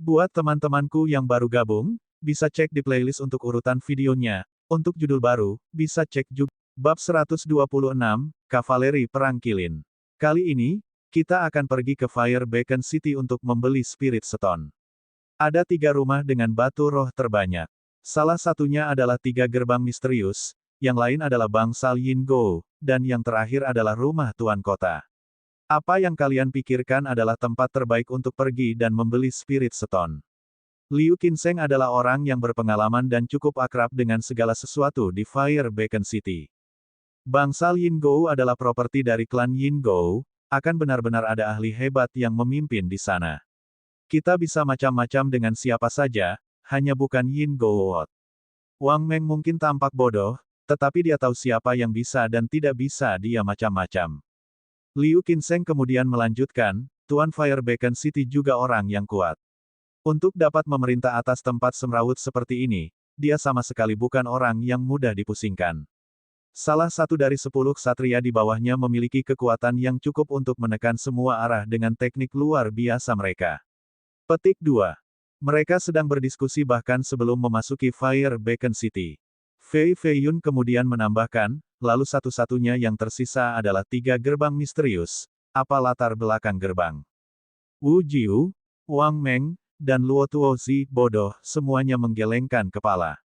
Buat teman-temanku yang baru gabung, bisa cek di playlist untuk urutan videonya. Untuk judul baru, bisa cek juga. Bab 126, Kavaleri Perang Kilin. Kali ini, kita akan pergi ke Fire Beacon City untuk membeli Spirit Stone. Ada 3 rumah dengan batu roh terbanyak. Salah satunya adalah 3 gerbang misterius, yang lain adalah bangsal Yinggo, dan yang terakhir adalah rumah Tuan Kota. Apa yang kalian pikirkan adalah tempat terbaik untuk pergi dan membeli Spirit Stone? Liu Qinseng adalah orang yang berpengalaman dan cukup akrab dengan segala sesuatu di Fire Beacon City. Bangsal Yinggo adalah properti dari klan Yinggo, akan benar-benar ada ahli hebat yang memimpin di sana. Kita bisa macam-macam dengan siapa saja, hanya bukan Yinggo Wot. Wang Meng mungkin tampak bodoh, tetapi dia tahu siapa yang bisa dan tidak bisa dia macam-macam. Liu Qinseng kemudian melanjutkan, Tuan Fire Beacon City juga orang yang kuat. Untuk dapat memerintah atas tempat semrawut seperti ini, dia sama sekali bukan orang yang mudah dipusingkan. Salah satu dari 10 ksatria di bawahnya memiliki kekuatan yang cukup untuk menekan semua arah dengan teknik luar biasa mereka. Petik 2. Mereka sedang berdiskusi bahkan sebelum memasuki Fire Beacon City. Fei Feiyun kemudian menambahkan, lalu satu-satunya yang tersisa adalah 3 gerbang misterius. Apa latar belakang gerbang? Wu Jiu, Wang Meng, dan Luo Tuozi, bodoh, semuanya menggelengkan kepala.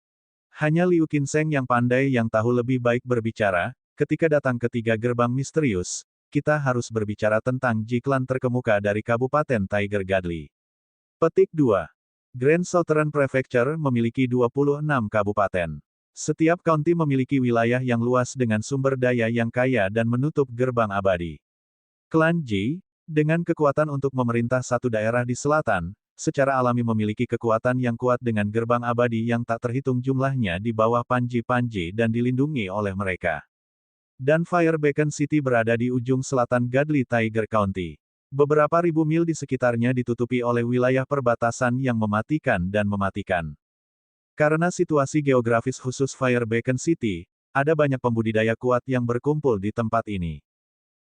Hanya Liu Qinseng yang pandai yang tahu lebih baik berbicara, ketika datang ke 3 gerbang misterius, kita harus berbicara tentang Jiklan terkemuka dari Kabupaten Tiger Gadli. Petik 2. Grand Southern Prefecture memiliki 26 kabupaten. Setiap county memiliki wilayah yang luas dengan sumber daya yang kaya dan menutup gerbang abadi. Klan Ji, dengan kekuatan untuk memerintah satu daerah di selatan, secara alami memiliki kekuatan yang kuat dengan gerbang abadi yang tak terhitung jumlahnya di bawah panji-panji dan dilindungi oleh mereka. Dan Fire Beacon City berada di ujung selatan Gadli Tiger County. Beberapa ribu mil di sekitarnya ditutupi oleh wilayah perbatasan yang mematikan dan mematikan. Karena situasi geografis khusus Fire Beacon City, ada banyak pembudidaya kuat yang berkumpul di tempat ini.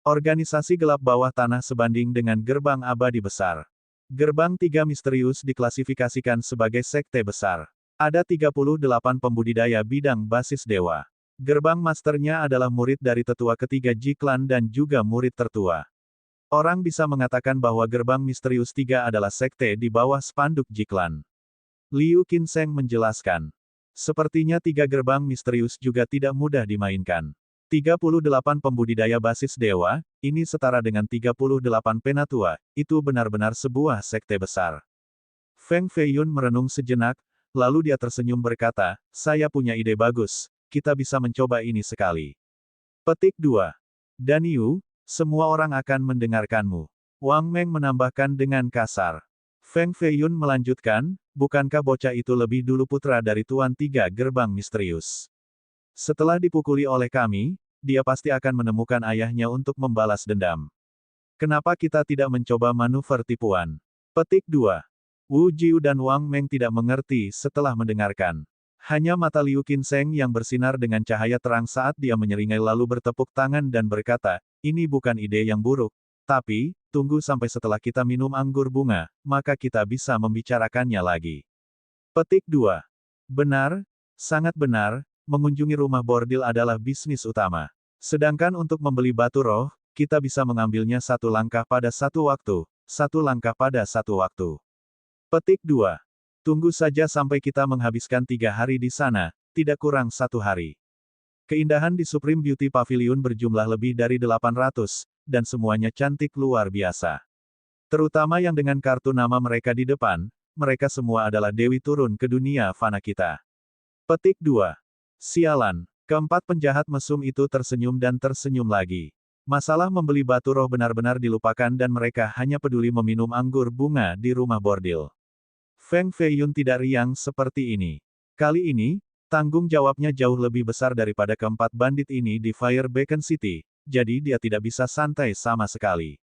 Organisasi gelap bawah tanah sebanding dengan gerbang abadi besar. Gerbang 3 misterius diklasifikasikan sebagai sekte besar. Ada 38 pembudidaya bidang basis dewa. Gerbang masternya adalah murid dari tetua ketiga Jiklan dan juga murid tertua. Orang bisa mengatakan bahwa gerbang misterius 3 adalah sekte di bawah spanduk Jiklan. Liu Qinseng menjelaskan. Sepertinya 3 gerbang misterius juga tidak mudah dimainkan. 38 pembudidaya basis dewa, ini setara dengan 38 penatua, itu benar-benar sebuah sekte besar. Feng Feiyun merenung sejenak, lalu dia tersenyum berkata, saya punya ide bagus, kita bisa mencoba ini sekali. Petik 2. Dan Yu, semua orang akan mendengarkanmu. Wang Meng menambahkan dengan kasar. Feng Feiyun melanjutkan, bukankah bocah itu lebih dulu putra dari Tuan 3 gerbang misterius? Setelah dipukuli oleh kami, dia pasti akan menemukan ayahnya untuk membalas dendam. Kenapa kita tidak mencoba manuver tipuan? Petik 2. Wu Jiu dan Wang Meng tidak mengerti setelah mendengarkan. Hanya mata Liu Qinseng yang bersinar dengan cahaya terang saat dia menyeringai lalu bertepuk tangan dan berkata, ini bukan ide yang buruk. Tapi, tunggu sampai setelah kita minum anggur bunga, maka kita bisa membicarakannya lagi. Petik 2. Benar, sangat benar, mengunjungi rumah bordil adalah bisnis utama. Sedangkan untuk membeli batu roh, kita bisa mengambilnya satu langkah pada satu waktu, satu langkah pada satu waktu. Petik 2. Tunggu saja sampai kita menghabiskan 3 hari di sana, tidak kurang 1 hari. Keindahan di Supreme Beauty Pavilion berjumlah lebih dari 800, dan semuanya cantik luar biasa. Terutama yang dengan kartu nama mereka di depan, mereka semua adalah dewi turun ke dunia fana kita. Petik 2. Sialan, keempat penjahat mesum itu tersenyum dan tersenyum lagi. Masalah membeli batu roh benar-benar dilupakan dan mereka hanya peduli meminum anggur bunga di rumah bordil. Feng Feiyun tidak riang seperti ini. Kali ini, tanggung jawabnya jauh lebih besar daripada keempat bandit ini di Fire Beacon City. Jadi dia tidak bisa santai sama sekali.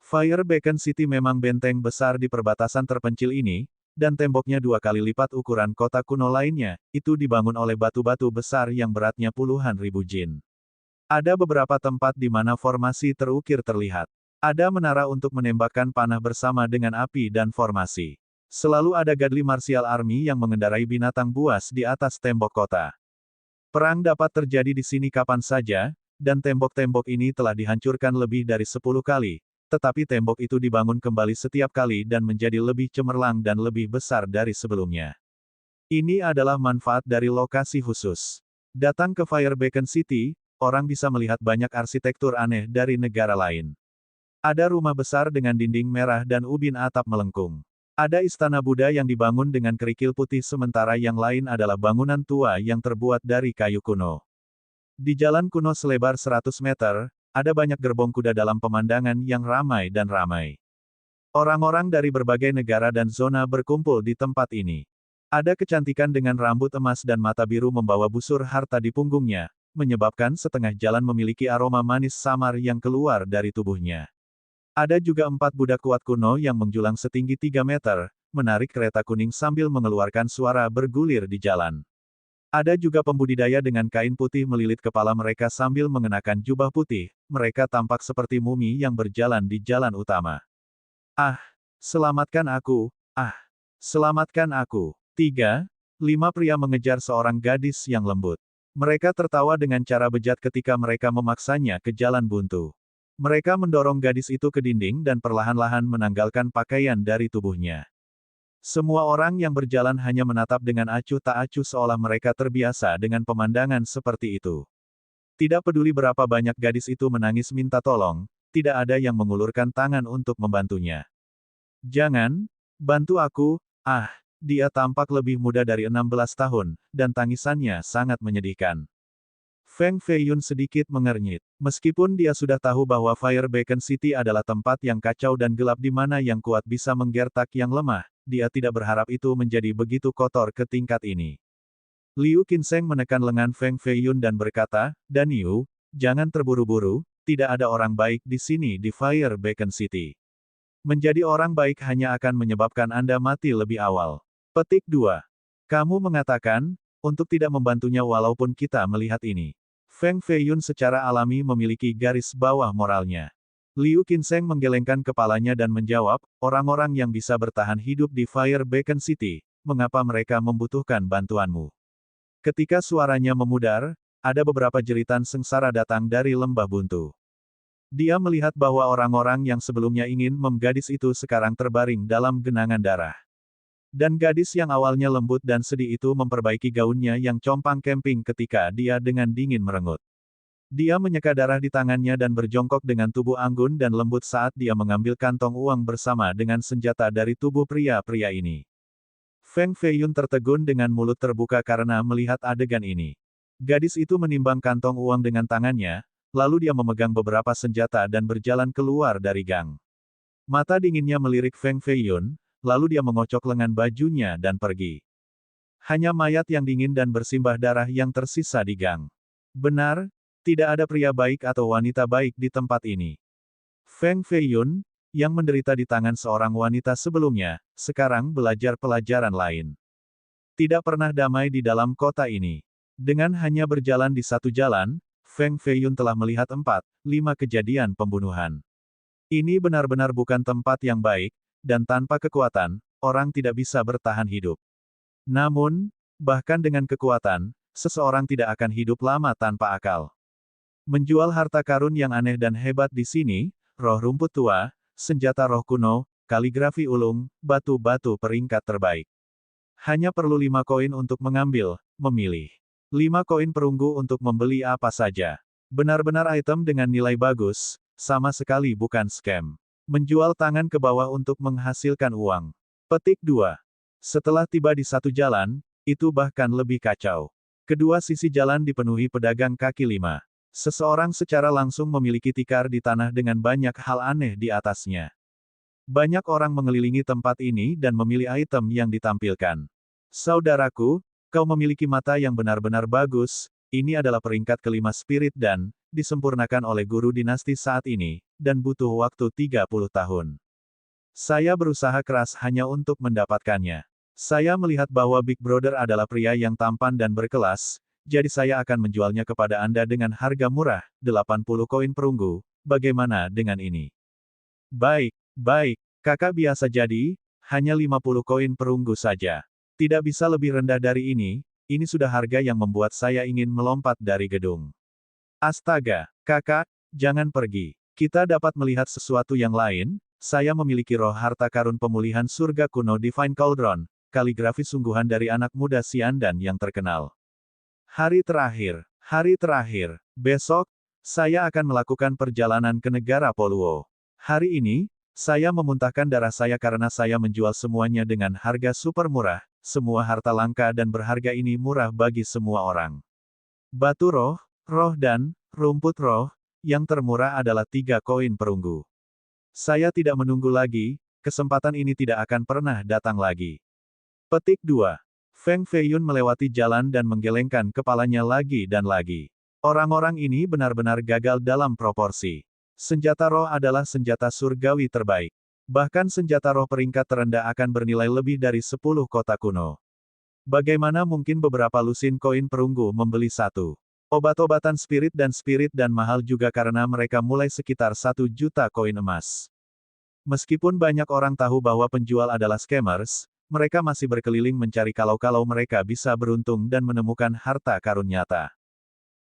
Fire Beacon City memang benteng besar di perbatasan terpencil ini, dan temboknya 2 kali lipat ukuran kota kuno lainnya, itu dibangun oleh batu-batu besar yang beratnya puluhan ribu jin. Ada beberapa tempat di mana formasi terukir terlihat. Ada menara untuk menembakkan panah bersama dengan api dan formasi. Selalu ada Godly Martial Army yang mengendarai binatang buas di atas tembok kota. Perang dapat terjadi di sini kapan saja, dan tembok-tembok ini telah dihancurkan lebih dari 10 kali, tetapi tembok itu dibangun kembali setiap kali dan menjadi lebih cemerlang dan lebih besar dari sebelumnya. Ini adalah manfaat dari lokasi khusus. Datang ke Fire Beacon City, orang bisa melihat banyak arsitektur aneh dari negara lain. Ada rumah besar dengan dinding merah dan ubin atap melengkung. Ada istana Buddha yang dibangun dengan kerikil putih sementara yang lain adalah bangunan tua yang terbuat dari kayu kuno. Di jalan kuno selebar 100 meter, ada banyak gerbong kuda dalam pemandangan yang ramai dan ramai. Orang-orang dari berbagai negara dan zona berkumpul di tempat ini. Ada kecantikan dengan rambut emas dan mata biru membawa busur harta di punggungnya, menyebabkan setengah jalan memiliki aroma manis samar yang keluar dari tubuhnya. Ada juga 4 budak kuat kuno yang menjulang setinggi 3 meter, menarik kereta kuning sambil mengeluarkan suara bergulir di jalan. Ada juga pembudidaya dengan kain putih melilit kepala mereka sambil mengenakan jubah putih, mereka tampak seperti mumi yang berjalan di jalan utama. Ah, selamatkan aku, ah, selamatkan aku. 3. 5 pria mengejar seorang gadis yang lembut. Mereka tertawa dengan cara bejat ketika mereka memaksanya ke jalan buntu. Mereka mendorong gadis itu ke dinding dan perlahan-lahan menanggalkan pakaian dari tubuhnya. Semua orang yang berjalan hanya menatap dengan acuh tak acuh seolah mereka terbiasa dengan pemandangan seperti itu. Tidak peduli berapa banyak gadis itu menangis minta tolong, tidak ada yang mengulurkan tangan untuk membantunya. Jangan, bantu aku, dia tampak lebih muda dari 16 tahun, dan tangisannya sangat menyedihkan. Feng Feiyun sedikit mengernyit. Meskipun dia sudah tahu bahwa Fire Beacon City adalah tempat yang kacau dan gelap di mana yang kuat bisa menggertak yang lemah, dia tidak berharap itu menjadi begitu kotor ke tingkat ini. Liu Qinseng menekan lengan Feng Feiyun dan berkata, "Dan Yu, jangan terburu-buru, tidak ada orang baik di sini di Fire Beacon City. Menjadi orang baik hanya akan menyebabkan Anda mati lebih awal." Petik 2. Kamu mengatakan, untuk tidak membantunya walaupun kita melihat ini. Feng Feiyun secara alami memiliki garis bawah moralnya. Liu Qinseng menggelengkan kepalanya dan menjawab, orang-orang yang bisa bertahan hidup di Fire Beacon City, mengapa mereka membutuhkan bantuanmu? Ketika suaranya memudar, ada beberapa jeritan sengsara datang dari lembah buntu. Dia melihat bahwa orang-orang yang sebelumnya ingin menggadis itu sekarang terbaring dalam genangan darah. Dan gadis yang awalnya lembut dan sedih itu memperbaiki gaunnya yang compang camping ketika dia dengan dingin merengut. Dia menyeka darah di tangannya dan berjongkok dengan tubuh anggun dan lembut saat dia mengambil kantong uang bersama dengan senjata dari tubuh pria-pria ini. Feng Feiyun tertegun dengan mulut terbuka karena melihat adegan ini. Gadis itu menimbang kantong uang dengan tangannya, lalu dia memegang beberapa senjata dan berjalan keluar dari gang. Mata dinginnya melirik Feng Feiyun, lalu dia mengocok lengan bajunya dan pergi. Hanya mayat yang dingin dan bersimbah darah yang tersisa di gang. Benar, tidak ada pria baik atau wanita baik di tempat ini. Feng Feiyun, yang menderita di tangan seorang wanita sebelumnya, sekarang belajar pelajaran lain. Tidak pernah damai di dalam kota ini. Dengan hanya berjalan di satu jalan, Feng Feiyun telah melihat 4-5 kejadian pembunuhan. Ini benar-benar bukan tempat yang baik, dan tanpa kekuatan, orang tidak bisa bertahan hidup. Namun, bahkan dengan kekuatan, seseorang tidak akan hidup lama tanpa akal. Menjual harta karun yang aneh dan hebat di sini, roh rumput tua, senjata roh kuno, kaligrafi ulung, batu-batu peringkat terbaik. Hanya perlu 5 koin untuk mengambil, memilih. 5 koin perunggu untuk membeli apa saja. Benar-benar item dengan nilai bagus, sama sekali bukan scam. Menjual tangan ke bawah untuk menghasilkan uang. Petik 2. Setelah tiba di satu jalan, itu bahkan lebih kacau. Kedua sisi jalan dipenuhi pedagang kaki lima. Seseorang secara langsung memiliki tikar di tanah dengan banyak hal aneh di atasnya. Banyak orang mengelilingi tempat ini dan memilih item yang ditampilkan. Saudaraku, kau memiliki mata yang benar-benar bagus, ini adalah peringkat kelima spirit dan disempurnakan oleh guru dinasti saat ini, dan butuh waktu 30 tahun. Saya berusaha keras hanya untuk mendapatkannya. Saya melihat bahwa Big Brother adalah pria yang tampan dan berkelas, jadi saya akan menjualnya kepada Anda dengan harga murah, 80 koin perunggu, bagaimana dengan ini? Baik, kakak biasa jadi, Hanya 50 koin perunggu saja. Tidak bisa lebih rendah dari ini sudah harga yang membuat saya ingin melompat dari gedung. Astaga, kakak, jangan pergi. Kita dapat melihat sesuatu yang lain. Saya memiliki roh harta karun pemulihan surga kuno Divine Cauldron, kaligrafi sungguhan dari anak muda Xiandan yang terkenal. Hari terakhir, besok, saya akan melakukan perjalanan ke negara Poluo. Hari ini, saya memuntahkan darah saya karena saya menjual semuanya dengan harga super murah, semua harta langka dan berharga ini murah bagi semua orang. Batu roh, dan rumput roh, yang termurah adalah 3 koin perunggu. Saya tidak menunggu lagi, kesempatan ini tidak akan pernah datang lagi. Petik 2. Feng Feiyun melewati jalan dan menggelengkan kepalanya lagi dan lagi. Orang-orang ini benar-benar gagal dalam proporsi. Senjata roh adalah senjata surgawi terbaik. Bahkan senjata roh peringkat terendah akan bernilai lebih dari 10 kota kuno. Bagaimana mungkin beberapa lusin koin perunggu membeli satu? Obat-obatan spirit dan mahal juga karena mereka mulai sekitar 1 juta koin emas. Meskipun banyak orang tahu bahwa penjual adalah scammers, mereka masih berkeliling mencari kalau-kalau mereka bisa beruntung dan menemukan harta karun nyata.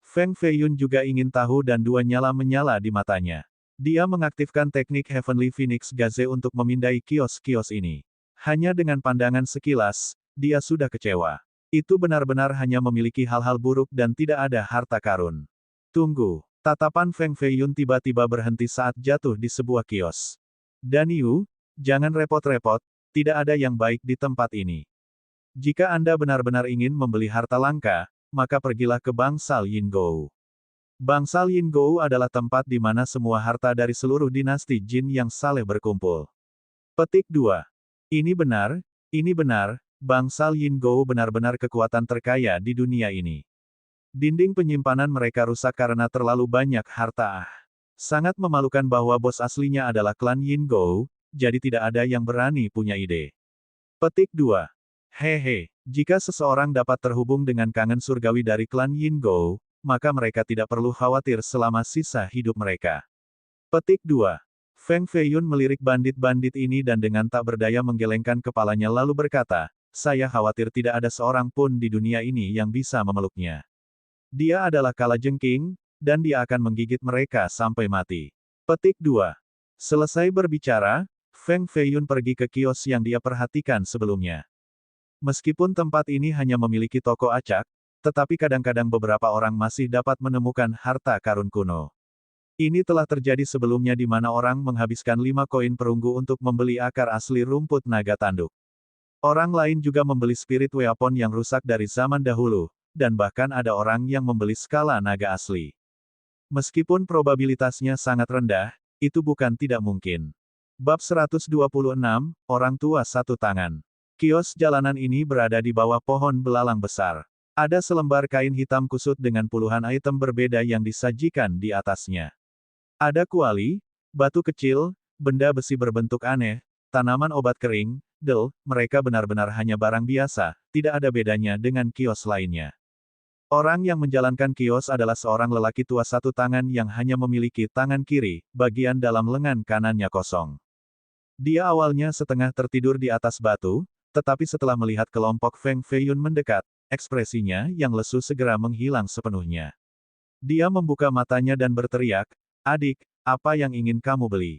Feng Feiyun juga ingin tahu dan dua nyala menyala di matanya. Dia mengaktifkan teknik Heavenly Phoenix Gaze untuk memindai kios-kios ini. Hanya dengan pandangan sekilas, dia sudah kecewa. Itu benar-benar hanya memiliki hal-hal buruk dan tidak ada harta karun. Tunggu, tatapan Feng Feiyun tiba-tiba berhenti saat jatuh di sebuah kios. Dan Yu, jangan repot-repot, tidak ada yang baik di tempat ini. Jika Anda benar-benar ingin membeli harta langka, maka pergilah ke Bangsal Yingou. Bangsal Yingou adalah tempat di mana semua harta dari seluruh dinasti Jin yang saleh berkumpul. Petik 2. Ini benar, Bangsal Yingou benar-benar kekuatan terkaya di dunia ini. Dinding penyimpanan mereka rusak karena terlalu banyak harta. Sangat memalukan bahwa bos aslinya adalah klan Yingou, jadi tidak ada yang berani punya ide. Petik 2. Hehe, jika seseorang dapat terhubung dengan kangen surgawi dari klan Yingou, maka mereka tidak perlu khawatir selama sisa hidup mereka. Petik 2. Feng Feiyun melirik bandit-bandit ini dan dengan tak berdaya menggelengkan kepalanya lalu berkata, saya khawatir tidak ada seorang pun di dunia ini yang bisa memeluknya. Dia adalah kalajengking, dan dia akan menggigit mereka sampai mati. Petik 2. Selesai berbicara, Feng Feiyun pergi ke kios yang dia perhatikan sebelumnya. Meskipun tempat ini hanya memiliki toko acak, tetapi kadang-kadang beberapa orang masih dapat menemukan harta karun kuno. Ini telah terjadi sebelumnya di mana orang menghabiskan 5 koin perunggu untuk membeli akar asli rumput naga tanduk. Orang lain juga membeli spirit weapon yang rusak dari zaman dahulu, dan bahkan ada orang yang membeli skala naga asli. Meskipun probabilitasnya sangat rendah, itu bukan tidak mungkin. Bab 126, Orang Tua Satu Tangan. Kios jalanan ini berada di bawah pohon belalang besar. Ada selembar kain hitam kusut dengan puluhan item berbeda yang disajikan di atasnya. Ada kuali, batu kecil, benda besi berbentuk aneh, tanaman obat kering, mereka benar-benar hanya barang biasa, tidak ada bedanya dengan kios lainnya. Orang yang menjalankan kios adalah seorang lelaki tua satu tangan yang hanya memiliki tangan kiri, bagian dalam lengan kanannya kosong. Dia awalnya setengah tertidur di atas batu, tetapi setelah melihat kelompok Feng Feiyun mendekat, ekspresinya yang lesu segera menghilang sepenuhnya. Dia membuka matanya dan berteriak, adik, apa yang ingin kamu beli?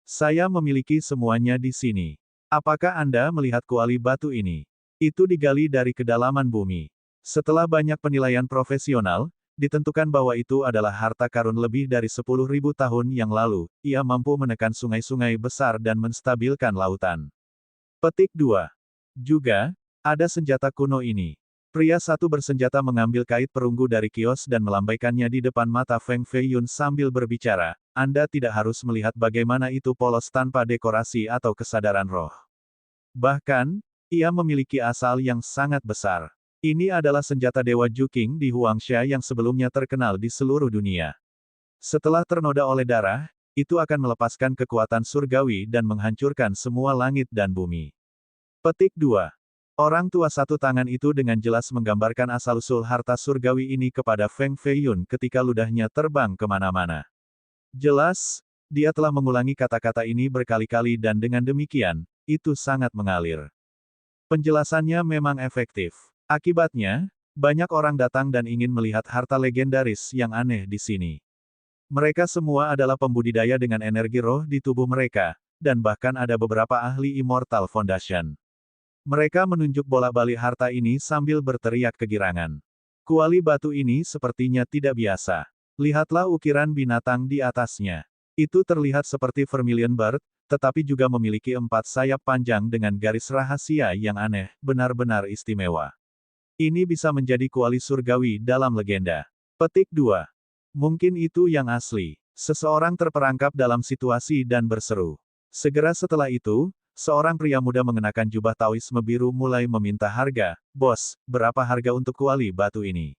Saya memiliki semuanya di sini. Apakah Anda melihat kuali batu ini? Itu digali dari kedalaman bumi. Setelah banyak penilaian profesional, ditentukan bahwa itu adalah harta karun lebih dari 10.000 tahun yang lalu, ia mampu menekan sungai-sungai besar dan menstabilkan lautan. Petik 2. Juga, ada senjata kuno ini. Pria satu bersenjata mengambil kait perunggu dari kios dan melambaikannya di depan mata Feng Feiyun sambil berbicara, Anda tidak harus melihat bagaimana itu polos tanpa dekorasi atau kesadaran roh. Bahkan, ia memiliki asal yang sangat besar. Ini adalah senjata Dewa Juking di Huangsha yang sebelumnya terkenal di seluruh dunia. Setelah ternoda oleh darah, itu akan melepaskan kekuatan surgawi dan menghancurkan semua langit dan bumi. Petik 2. Orang tua satu tangan itu dengan jelas menggambarkan asal-usul harta surgawi ini kepada Feng Feiyun ketika ludahnya terbang kemana-mana. Jelas, dia telah mengulangi kata-kata ini berkali-kali dan dengan demikian, itu sangat mengalir. Penjelasannya memang efektif. Akibatnya, banyak orang datang dan ingin melihat harta legendaris yang aneh di sini. Mereka semua adalah pembudidaya dengan energi roh di tubuh mereka, dan bahkan ada beberapa ahli Immortal Foundation. Mereka menunjuk bolak-balik harta ini sambil berteriak kegirangan. Kuali batu ini sepertinya tidak biasa. Lihatlah ukiran binatang di atasnya. Itu terlihat seperti vermilion bird, tetapi juga memiliki 4 sayap panjang dengan garis rahasia yang aneh, benar-benar istimewa. Ini bisa menjadi kuali surgawi dalam legenda. Petik 2. Mungkin itu yang asli. Seseorang terperangkap dalam situasi dan berseru. Segera setelah itu, seorang pria muda mengenakan jubah Taoisme biru mulai meminta harga. Bos, berapa harga untuk kuali batu ini?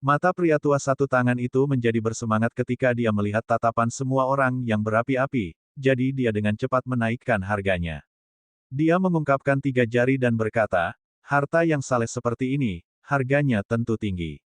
Mata pria tua satu tangan itu menjadi bersemangat ketika dia melihat tatapan semua orang yang berapi-api, jadi dia dengan cepat menaikkan harganya. Dia mengungkapkan 3 jari dan berkata, harta yang saleh seperti ini, harganya tentu tinggi.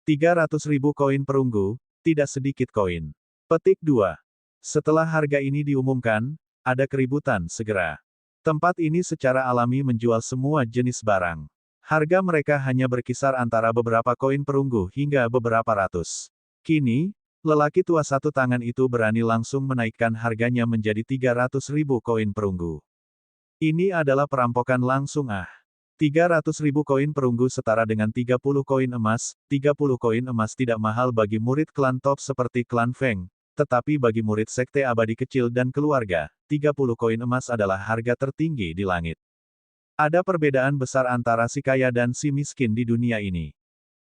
300.000 koin perunggu, tidak sedikit koin. Petik 2. Setelah harga ini diumumkan, ada keributan segera. Tempat ini secara alami menjual semua jenis barang. Harga mereka hanya berkisar antara beberapa koin perunggu hingga beberapa ratus. Kini, lelaki tua satu tangan itu berani langsung menaikkan harganya menjadi 300.000 koin perunggu. Ini adalah perampokan langsung 300.000 koin perunggu setara dengan 30 koin emas. 30 koin emas tidak mahal bagi murid klan top seperti klan Feng, tetapi bagi murid sekte abadi kecil dan keluarga, 30 koin emas adalah harga tertinggi di langit. Ada perbedaan besar antara si kaya dan si miskin di dunia ini.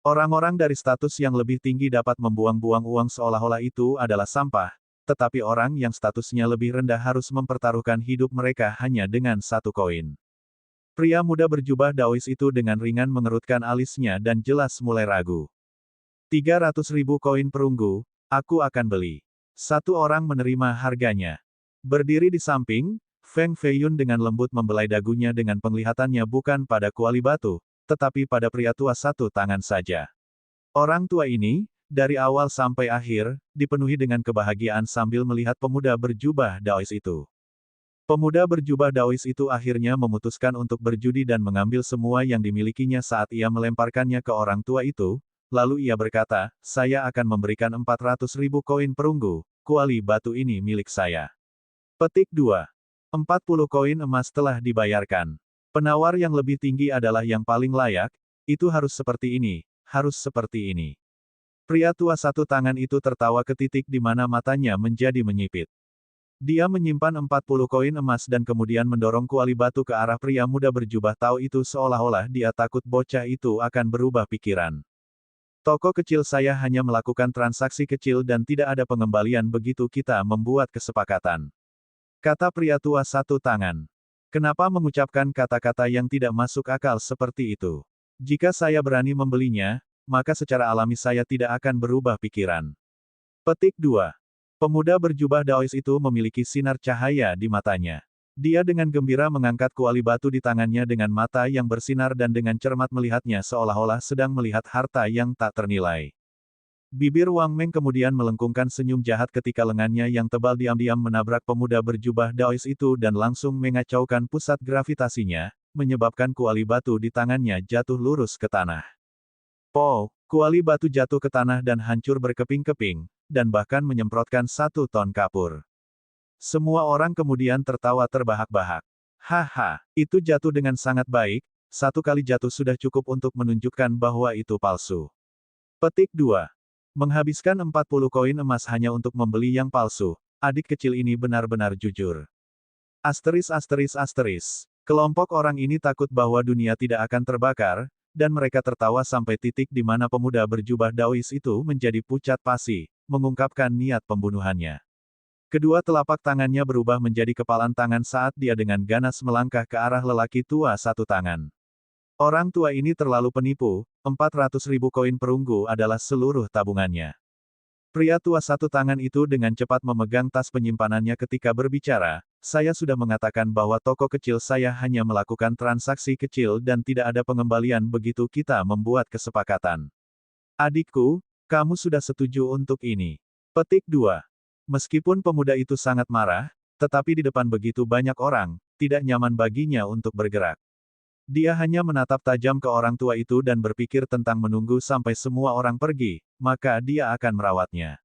Orang-orang dari status yang lebih tinggi dapat membuang-buang uang seolah-olah itu adalah sampah, tetapi orang yang statusnya lebih rendah harus mempertaruhkan hidup mereka hanya dengan 1 koin. Pria muda berjubah Daois itu dengan ringan mengerutkan alisnya dan jelas mulai ragu. 300.000 koin perunggu, aku akan beli. 1 orang menerima harganya. Berdiri di samping, Feng Feiyun dengan lembut membelai dagunya dengan penglihatannya bukan pada kuali batu, tetapi pada pria tua satu tangan saja. Orang tua ini, dari awal sampai akhir, dipenuhi dengan kebahagiaan sambil melihat pemuda berjubah Daois itu. Pemuda berjubah Daois itu akhirnya memutuskan untuk berjudi dan mengambil semua yang dimilikinya saat ia melemparkannya ke orang tua itu, lalu ia berkata, saya akan memberikan 400.000 koin perunggu, kuali batu ini milik saya. Petik 2. 40 koin emas telah dibayarkan. Penawar yang lebih tinggi adalah yang paling layak, itu harus seperti ini, harus seperti ini. Pria tua satu tangan itu tertawa ke titik di mana matanya menjadi menyipit. Dia menyimpan 40 koin emas dan kemudian mendorong kuali batu ke arah pria muda berjubah Tao itu seolah-olah dia takut bocah itu akan berubah pikiran. Toko kecil saya hanya melakukan transaksi kecil dan tidak ada pengembalian begitu kita membuat kesepakatan. Kata pria tua satu tangan. Kenapa mengucapkan kata-kata yang tidak masuk akal seperti itu? Jika saya berani membelinya, maka secara alami saya tidak akan berubah pikiran. Petik 2. Pemuda berjubah Daois itu memiliki sinar cahaya di matanya. Dia dengan gembira mengangkat kuali batu di tangannya dengan mata yang bersinar dan dengan cermat melihatnya seolah-olah sedang melihat harta yang tak ternilai. Bibir Wang Meng kemudian melengkungkan senyum jahat ketika lengannya yang tebal diam-diam menabrak pemuda berjubah Daois itu dan langsung mengacaukan pusat gravitasinya, menyebabkan kuali batu di tangannya jatuh lurus ke tanah. Po, kuali batu jatuh ke tanah dan hancur berkeping-keping, dan bahkan menyemprotkan 1 ton kapur. Semua orang kemudian tertawa terbahak-bahak. Haha, itu jatuh dengan sangat baik, 1 kali jatuh sudah cukup untuk menunjukkan bahwa itu palsu. Petik 2. Menghabiskan 40 koin emas hanya untuk membeli yang palsu, adik kecil ini benar-benar jujur. Asteris asteris asteris. Kelompok orang ini takut bahwa dunia tidak akan terbakar, dan mereka tertawa sampai titik di mana pemuda berjubah Daois itu menjadi pucat pasi, mengungkapkan niat pembunuhannya. Kedua telapak tangannya berubah menjadi kepalan tangan saat dia dengan ganas melangkah ke arah lelaki tua satu tangan. Orang tua ini terlalu penipu, 400.000 koin perunggu adalah seluruh tabungannya. Pria tua satu tangan itu dengan cepat memegang tas penyimpanannya ketika berbicara, saya sudah mengatakan bahwa toko kecil saya hanya melakukan transaksi kecil dan tidak ada pengembalian begitu kita membuat kesepakatan. Adikku, kamu sudah setuju untuk ini. Petik 2. Meskipun pemuda itu sangat marah, tetapi di depan begitu banyak orang, tidak nyaman baginya untuk bergerak. Dia hanya menatap tajam ke orang tua itu dan berpikir tentang menunggu sampai semua orang pergi, maka dia akan merawatnya.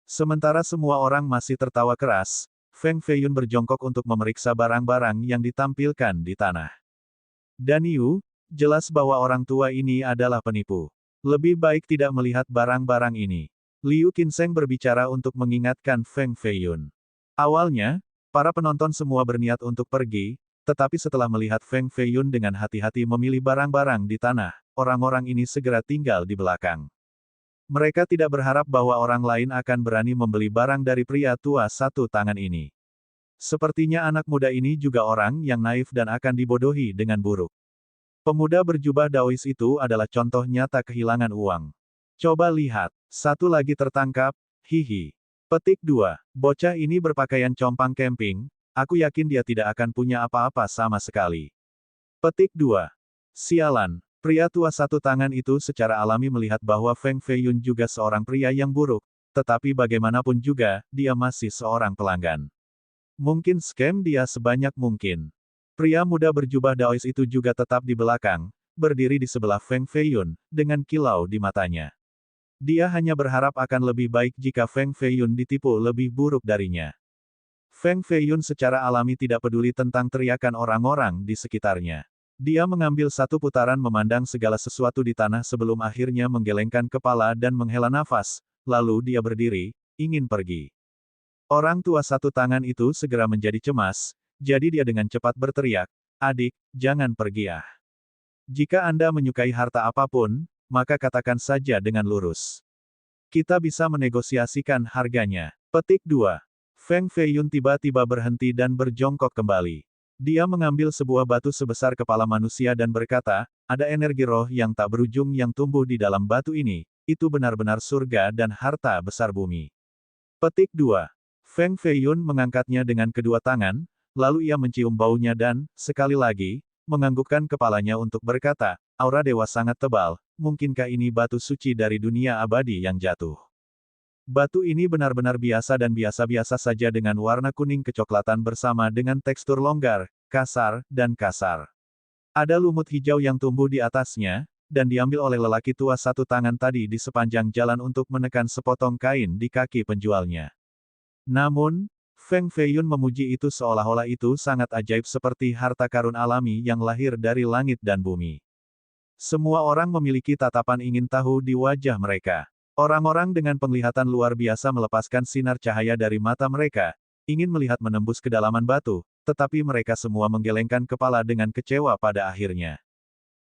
Sementara semua orang masih tertawa keras, Feng Feiyun berjongkok untuk memeriksa barang-barang yang ditampilkan di tanah. Dan Yu, jelas bahwa orang tua ini adalah penipu. Lebih baik tidak melihat barang-barang ini. Liu Qinseng berbicara untuk mengingatkan Feng Feiyun. Awalnya, para penonton semua berniat untuk pergi, tetapi setelah melihat Feng Feiyun dengan hati-hati memilih barang-barang di tanah, orang-orang ini segera tinggal di belakang. Mereka tidak berharap bahwa orang lain akan berani membeli barang dari pria tua satu tangan ini. Sepertinya anak muda ini juga orang yang naif dan akan dibodohi dengan buruk. Pemuda berjubah Daois itu adalah contoh nyata kehilangan uang. Coba lihat, satu lagi tertangkap, hihi. Petik 2. Bocah ini berpakaian compang camping, aku yakin dia tidak akan punya apa-apa sama sekali. Petik 2. Sialan. Pria tua satu tangan itu secara alami melihat bahwa Feng Feiyun juga seorang pria yang buruk, tetapi bagaimanapun juga, dia masih seorang pelanggan. Mungkin scam dia sebanyak mungkin. Pria muda berjubah Daois itu juga tetap di belakang, berdiri di sebelah Feng Feiyun, dengan kilau di matanya. Dia hanya berharap akan lebih baik jika Feng Feiyun ditipu lebih buruk darinya. Feng Feiyun secara alami tidak peduli tentang teriakan orang-orang di sekitarnya. Dia mengambil satu putaran memandang segala sesuatu di tanah sebelum akhirnya menggelengkan kepala dan menghela nafas, lalu dia berdiri, ingin pergi. Orang tua satu tangan itu segera menjadi cemas, jadi dia dengan cepat berteriak, "Adik, jangan pergi ah. Jika Anda menyukai harta apapun, maka katakan saja dengan lurus. Kita bisa menegosiasikan harganya." Petik 2. Feng Feiyun tiba-tiba berhenti dan berjongkok kembali. Dia mengambil sebuah batu sebesar kepala manusia dan berkata, ada energi roh yang tak berujung yang tumbuh di dalam batu ini, itu benar-benar surga dan harta besar bumi. Petik 2. Feng Feiyun mengangkatnya dengan kedua tangan, lalu ia mencium baunya dan, sekali lagi, menganggukkan kepalanya untuk berkata, aura dewa sangat tebal, mungkinkah ini batu suci dari dunia abadi yang jatuh? Batu ini benar-benar biasa dan biasa-biasa saja dengan warna kuning kecoklatan bersama dengan tekstur longgar, kasar, dan kasar. Ada lumut hijau yang tumbuh di atasnya, dan diambil oleh lelaki tua satu tangan tadi di sepanjang jalan untuk menekan sepotong kain di kaki penjualnya. Namun, Feng Feiyun memuji itu seolah-olah itu sangat ajaib seperti harta karun alami yang lahir dari langit dan bumi. Semua orang memiliki tatapan ingin tahu di wajah mereka. Orang-orang dengan penglihatan luar biasa melepaskan sinar cahaya dari mata mereka, ingin melihat menembus kedalaman batu, tetapi mereka semua menggelengkan kepala dengan kecewa pada akhirnya.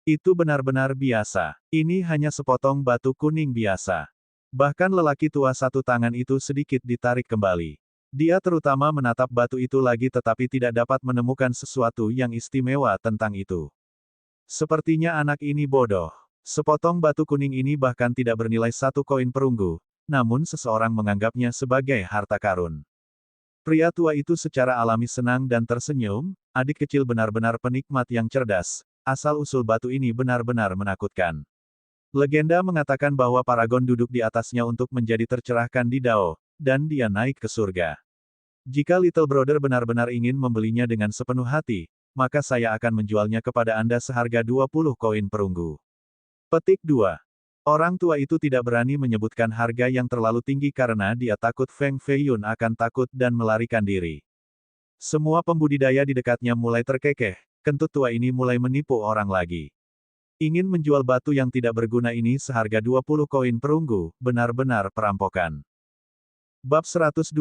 Itu benar-benar biasa. Ini hanya sepotong batu kuning biasa. Bahkan lelaki tua satu tangan itu sedikit ditarik kembali. Dia terutama menatap batu itu lagi tetapi tidak dapat menemukan sesuatu yang istimewa tentang itu. Sepertinya anak ini bodoh. Sepotong batu kuning ini bahkan tidak bernilai satu koin perunggu, namun seseorang menganggapnya sebagai harta karun. Pria tua itu secara alami senang dan tersenyum, adik kecil benar-benar penikmat yang cerdas, asal-usul batu ini benar-benar menakutkan. Legenda mengatakan bahwa paragon duduk di atasnya untuk menjadi tercerahkan di Dao, dan dia naik ke surga. Jika Little Brother benar-benar ingin membelinya dengan sepenuh hati, maka saya akan menjualnya kepada Anda seharga 20 koin perunggu. Petik 2. Orang tua itu tidak berani menyebutkan harga yang terlalu tinggi karena dia takut Feng Feiyun akan takut dan melarikan diri. Semua pembudidaya di dekatnya mulai terkekeh, kentut tua ini mulai menipu orang lagi. Ingin menjual batu yang tidak berguna ini seharga 20 koin perunggu, benar-benar perampokan. Bab 128,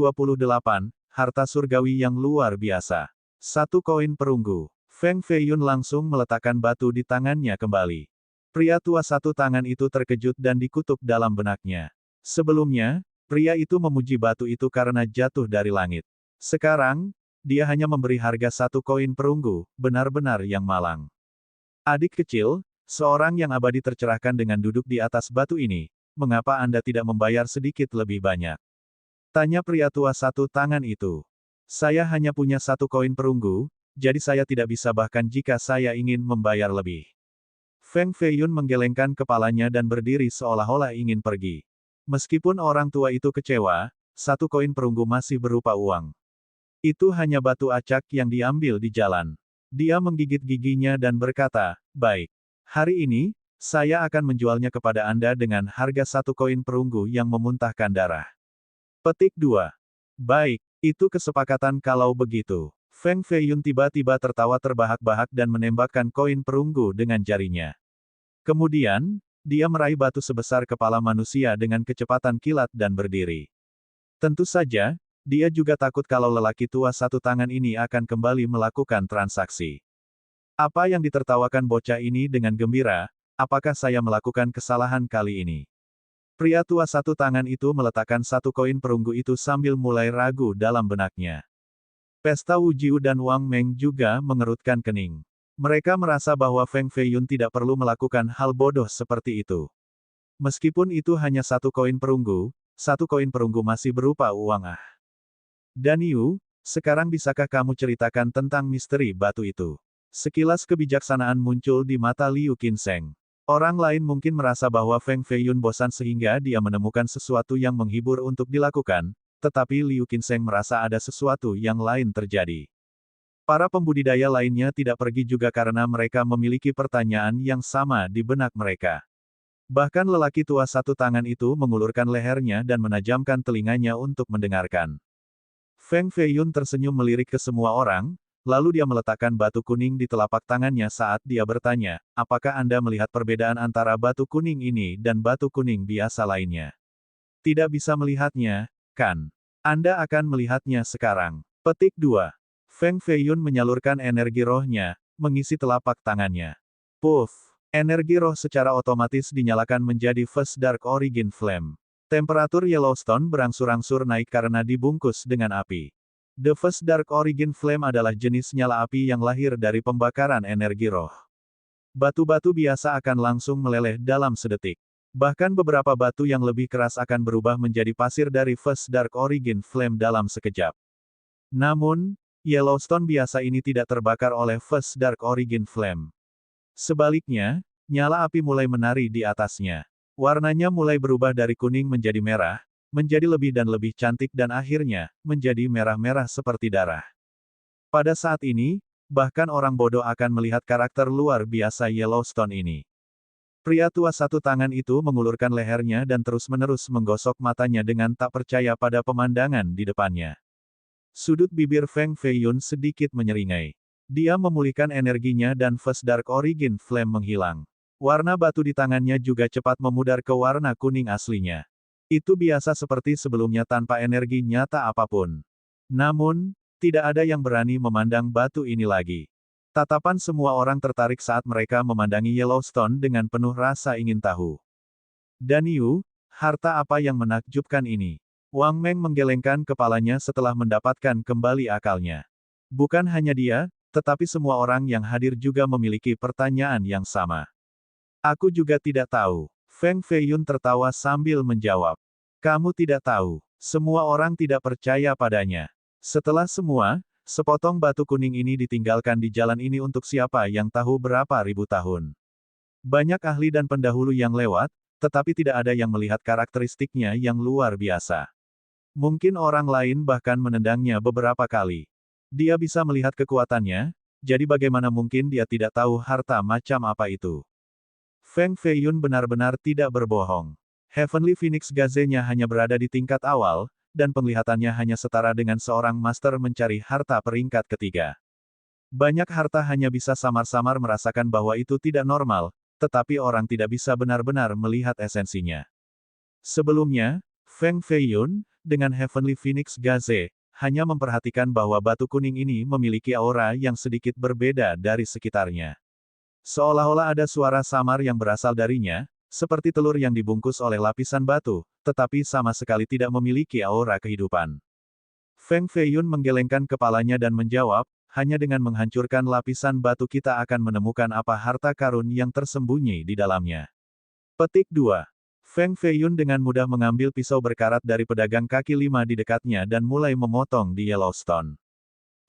Harta Surgawi yang luar biasa. 1 koin perunggu. Feng Feiyun langsung meletakkan batu di tangannya kembali. Pria tua satu tangan itu terkejut dan dikutuk dalam benaknya. Sebelumnya, pria itu memuji batu itu karena jatuh dari langit. Sekarang, dia hanya memberi harga 1 koin perunggu, benar-benar yang malang. Adik kecil, seorang yang abadi tercerahkan dengan duduk di atas batu ini, mengapa Anda tidak membayar sedikit lebih banyak? Tanya pria tua satu tangan itu. Saya hanya punya 1 koin perunggu, jadi saya tidak bisa bahkan jika saya ingin membayar lebih. Feng Feiyun menggelengkan kepalanya dan berdiri seolah-olah ingin pergi. Meskipun orang tua itu kecewa, 1 koin perunggu masih berupa uang. Itu hanya batu acak yang diambil di jalan. Dia menggigit giginya dan berkata, baik. Hari ini, saya akan menjualnya kepada Anda dengan harga 1 koin perunggu yang memuntahkan darah. Petik 2. Baik, itu kesepakatan kalau begitu. Feng Feiyun tiba-tiba tertawa terbahak-bahak dan menembakkan koin perunggu dengan jarinya. Kemudian, dia meraih batu sebesar kepala manusia dengan kecepatan kilat dan berdiri. Tentu saja, dia juga takut kalau lelaki tua satu tangan ini akan kembali melakukan transaksi. Apa yang ditertawakan bocah ini dengan gembira? Apakah saya melakukan kesalahan kali ini? Pria tua satu tangan itu meletakkan 1 koin perunggu itu sambil mulai ragu dalam benaknya. Pesta Wu Jiu dan Wang Meng juga mengerutkan kening. Mereka merasa bahwa Feng Feiyun tidak perlu melakukan hal bodoh seperti itu. Meskipun itu hanya 1 koin perunggu, 1 koin perunggu masih berupa uang ah. Dan Yu, sekarang bisakah kamu ceritakan tentang misteri batu itu? Sekilas kebijaksanaan muncul di mata Liu Qinseng. Orang lain mungkin merasa bahwa Feng Feiyun bosan sehingga dia menemukan sesuatu yang menghibur untuk dilakukan, tetapi Liu Qinseng merasa ada sesuatu yang lain terjadi. Para pembudidaya lainnya tidak pergi juga karena mereka memiliki pertanyaan yang sama di benak mereka. Bahkan lelaki tua satu tangan itu mengulurkan lehernya dan menajamkan telinganya untuk mendengarkan. Feng Feiyun tersenyum melirik ke semua orang, lalu dia meletakkan batu kuning di telapak tangannya saat dia bertanya, apakah Anda melihat perbedaan antara batu kuning ini dan batu kuning biasa lainnya? Tidak bisa melihatnya, kan? Anda akan melihatnya sekarang. Petik 2. Feng Feiyun menyalurkan energi rohnya, mengisi telapak tangannya. Puff! Energi roh secara otomatis dinyalakan menjadi First Dark Origin Flame. Temperatur Yellowstone berangsur-angsur naik karena dibungkus dengan api. The First Dark Origin Flame adalah jenis nyala api yang lahir dari pembakaran energi roh. Batu-batu biasa akan langsung meleleh dalam sedetik. Bahkan beberapa batu yang lebih keras akan berubah menjadi pasir dari First Dark Origin Flame dalam sekejap. Namun, Yellowstone biasa ini tidak terbakar oleh First Dark Origin Flame. Sebaliknya, nyala api mulai menari di atasnya. Warnanya mulai berubah dari kuning menjadi merah, menjadi lebih dan lebih cantik dan akhirnya, menjadi merah-merah seperti darah. Pada saat ini, bahkan orang bodoh akan melihat karakter luar biasa Yellowstone ini. Pria tua satu tangan itu mengulurkan lehernya dan terus-menerus menggosok matanya dengan tak percaya pada pemandangan di depannya. Sudut bibir Feng Feiyun sedikit menyeringai. Dia memulihkan energinya dan First Dark Origin Flame menghilang. Warna batu di tangannya juga cepat memudar ke warna kuning aslinya. Itu biasa seperti sebelumnya tanpa energi nyata apapun. Namun, tidak ada yang berani memandang batu ini lagi. Tatapan semua orang tertarik saat mereka memandangi Yellowstone dengan penuh rasa ingin tahu. Dan Yu, harta apa yang menakjubkan ini? Wang Meng menggelengkan kepalanya setelah mendapatkan kembali akalnya. Bukan hanya dia, tetapi semua orang yang hadir juga memiliki pertanyaan yang sama. Aku juga tidak tahu. Feng Feiyun tertawa sambil menjawab. Kamu tidak tahu. Semua orang tidak percaya padanya. Setelah semua, sepotong batu kuning ini ditinggalkan di jalan ini untuk siapa yang tahu berapa ribu tahun. Banyak ahli dan pendahulu yang lewat, tetapi tidak ada yang melihat karakteristiknya yang luar biasa. Mungkin orang lain bahkan menendangnya beberapa kali. Dia bisa melihat kekuatannya, jadi bagaimana mungkin dia tidak tahu harta macam apa itu? Feng Feiyun benar-benar tidak berbohong. Heavenly Phoenix Gaze-nya hanya berada di tingkat awal, dan penglihatannya hanya setara dengan seorang master mencari harta peringkat ketiga. Banyak harta hanya bisa samar-samar merasakan bahwa itu tidak normal, tetapi orang tidak bisa benar-benar melihat esensinya. Sebelumnya, Feng Feiyun, dengan Heavenly Phoenix Gaze, hanya memperhatikan bahwa batu kuning ini memiliki aura yang sedikit berbeda dari sekitarnya. Seolah-olah ada suara samar yang berasal darinya, seperti telur yang dibungkus oleh lapisan batu, tetapi sama sekali tidak memiliki aura kehidupan. Feng Feiyun menggelengkan kepalanya dan menjawab, hanya dengan menghancurkan lapisan batu kita akan menemukan apa harta karun yang tersembunyi di dalamnya. Petik 2. Feng Feiyun dengan mudah mengambil pisau berkarat dari pedagang kaki lima di dekatnya dan mulai memotong di Yellowstone.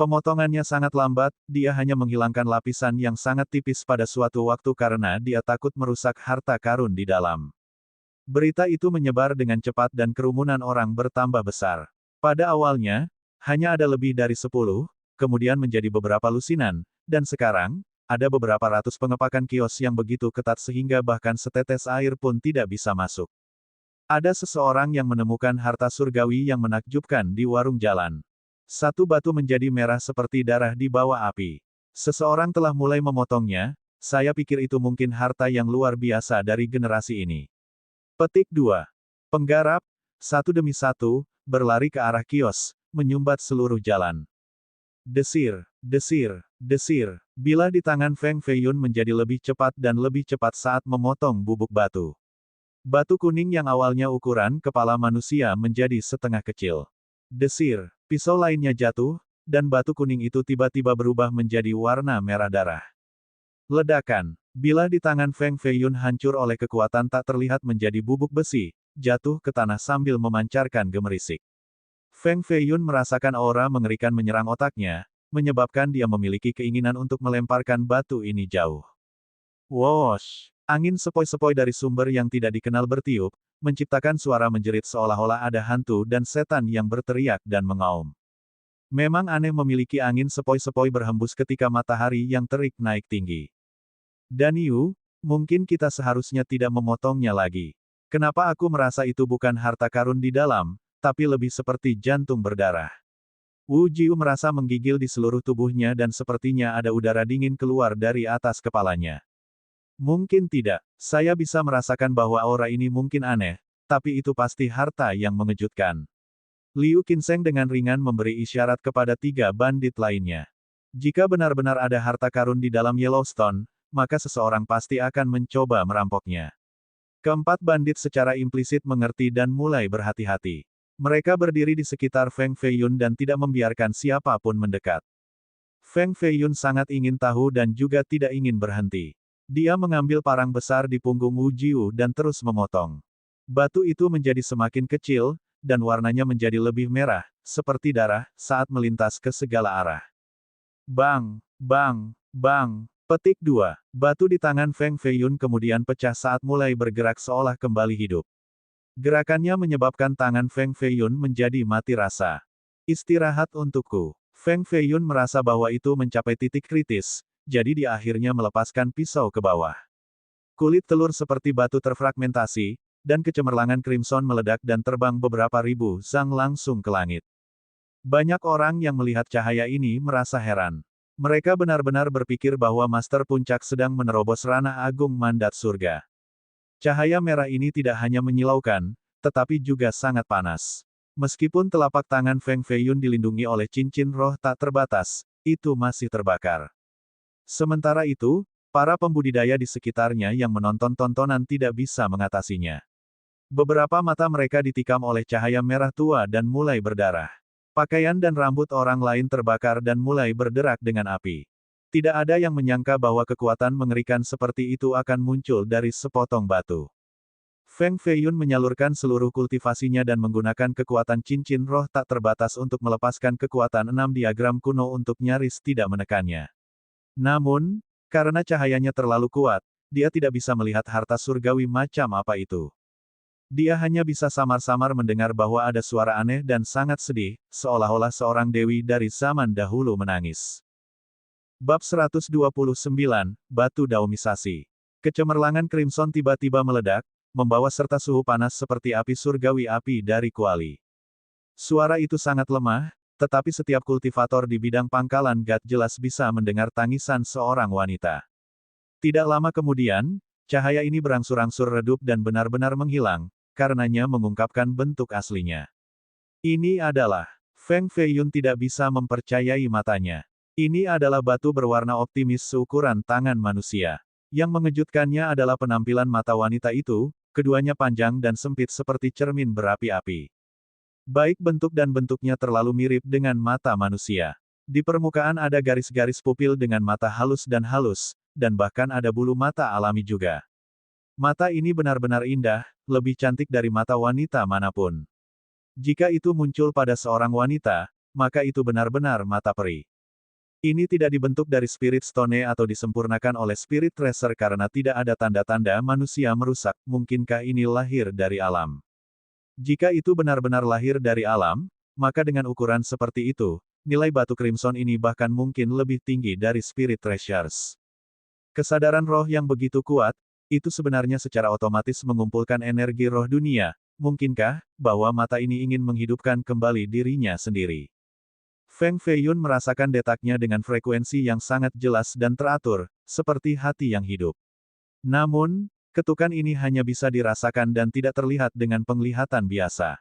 Pemotongannya sangat lambat, dia hanya menghilangkan lapisan yang sangat tipis pada suatu waktu karena dia takut merusak harta karun di dalam. Berita itu menyebar dengan cepat dan kerumunan orang bertambah besar. Pada awalnya, Hanya ada lebih dari 10, kemudian menjadi beberapa lusinan, dan sekarang, ada beberapa ratus pengepakan kios yang begitu ketat sehingga bahkan setetes air pun tidak bisa masuk. Ada seseorang yang menemukan harta surgawi yang menakjubkan di warung jalan. Satu batu menjadi merah seperti darah di bawah api. Seseorang telah mulai memotongnya, saya pikir itu mungkin harta yang luar biasa dari generasi ini. Petik 2. Penggarap, satu demi satu, berlari ke arah kios, menyumbat seluruh jalan. Desir, desir, desir. Bilah di tangan Feng Feiyun menjadi lebih cepat dan lebih cepat saat memotong bubuk batu. Batu kuning yang awalnya ukuran kepala manusia menjadi setengah kecil. Desir, pisau lainnya jatuh, dan batu kuning itu tiba-tiba berubah menjadi warna merah darah. Ledakan. Bilah di tangan Feng Feiyun hancur oleh kekuatan tak terlihat menjadi bubuk besi, jatuh ke tanah sambil memancarkan gemerisik. Feng Feiyun merasakan aura mengerikan menyerang otaknya, menyebabkan dia memiliki keinginan untuk melemparkan batu ini jauh. Whoosh! Angin sepoi-sepoi dari sumber yang tidak dikenal bertiup, menciptakan suara menjerit seolah-olah ada hantu dan setan yang berteriak dan mengaum. Memang aneh memiliki angin sepoi-sepoi berhembus ketika matahari yang terik naik tinggi. Dan Yu, mungkin kita seharusnya tidak memotongnya lagi. Kenapa aku merasa itu bukan harta karun di dalam, tapi lebih seperti jantung berdarah. Wu Jiu merasa menggigil di seluruh tubuhnya dan sepertinya ada udara dingin keluar dari atas kepalanya. Mungkin tidak, saya bisa merasakan bahwa aura ini mungkin aneh, tapi itu pasti harta yang mengejutkan. Liu Qinseng dengan ringan memberi isyarat kepada 3 bandit lainnya. Jika benar-benar ada harta karun di dalam Yellowstone, maka seseorang pasti akan mencoba merampoknya. Keempat bandit secara implisit mengerti dan mulai berhati-hati. Mereka berdiri di sekitar Feng Feiyun dan tidak membiarkan siapapun mendekat. Feng Feiyun sangat ingin tahu dan juga tidak ingin berhenti. Dia mengambil parang besar di punggung Wu Jiu dan terus memotong. Batu itu menjadi semakin kecil, dan warnanya menjadi lebih merah, seperti darah, saat melintas ke segala arah. Bang! Bang! Bang! Petik 2. Batu di tangan Feng Feiyun kemudian pecah saat mulai bergerak seolah kembali hidup. Gerakannya menyebabkan tangan Feng Feiyun menjadi mati rasa. Istirahat untukku. Feng Feiyun merasa bahwa itu mencapai titik kritis, jadi dia akhirnya melepaskan pisau ke bawah. Kulit telur seperti batu terfragmentasi, dan kecemerlangan crimson meledak dan terbang beberapa ribu zang langsung ke langit. Banyak orang yang melihat cahaya ini merasa heran. Mereka benar-benar berpikir bahwa Master Puncak sedang menerobos ranah agung mandat surga. Cahaya merah ini tidak hanya menyilaukan, tetapi juga sangat panas. Meskipun telapak tangan Feng Feiyun dilindungi oleh cincin roh tak terbatas, itu masih terbakar. Sementara itu, para pembudidaya di sekitarnya yang menonton tontonan tidak bisa mengatasinya. Beberapa mata mereka ditikam oleh cahaya merah tua dan mulai berdarah. Pakaian dan rambut orang lain terbakar dan mulai berderak dengan api. Tidak ada yang menyangka bahwa kekuatan mengerikan seperti itu akan muncul dari sepotong batu. Feng Feiyun menyalurkan seluruh kultivasinya dan menggunakan kekuatan cincin roh tak terbatas untuk melepaskan kekuatan 6 diagram kuno untuk nyaris tidak menekannya. Namun, karena cahayanya terlalu kuat, dia tidak bisa melihat harta surgawi macam apa itu. Dia hanya bisa samar-samar mendengar bahwa ada suara aneh dan sangat sedih, seolah-olah seorang dewi dari zaman dahulu menangis. Bab 129, Batu Daomisasi. Kecemerlangan crimson tiba-tiba meledak, membawa serta suhu panas seperti api surgawi api dari kuali. Suara itu sangat lemah, tetapi setiap kultivator di bidang pangkalan Gat jelas bisa mendengar tangisan seorang wanita. Tidak lama kemudian, cahaya ini berangsur-angsur redup dan benar-benar menghilang, karenanya mengungkapkan bentuk aslinya. Ini adalah, Feng Feiyun tidak bisa mempercayai matanya. Ini adalah batu berwarna optimis seukuran tangan manusia. Yang mengejutkannya adalah penampilan mata wanita itu, keduanya panjang dan sempit seperti cermin berapi-api. Baik bentuk dan bentuknya terlalu mirip dengan mata manusia. Di permukaan ada garis-garis pupil dengan mata halus, dan bahkan ada bulu mata alami juga. Mata ini benar-benar indah, lebih cantik dari mata wanita manapun. Jika itu muncul pada seorang wanita, maka itu benar-benar mata peri. Ini tidak dibentuk dari Spirit Stone atau disempurnakan oleh Spirit Tracer karena tidak ada tanda-tanda manusia merusak, mungkinkah ini lahir dari alam? Jika itu benar-benar lahir dari alam, maka dengan ukuran seperti itu, nilai batu crimson ini bahkan mungkin lebih tinggi dari spirit treasures. Kesadaran roh yang begitu kuat, itu sebenarnya secara otomatis mengumpulkan energi roh dunia. Mungkinkah, bahwa mata ini ingin menghidupkan kembali dirinya sendiri? Feng Feiyun merasakan detaknya dengan frekuensi yang sangat jelas dan teratur, seperti hati yang hidup. Namun, ketukan ini hanya bisa dirasakan dan tidak terlihat dengan penglihatan biasa.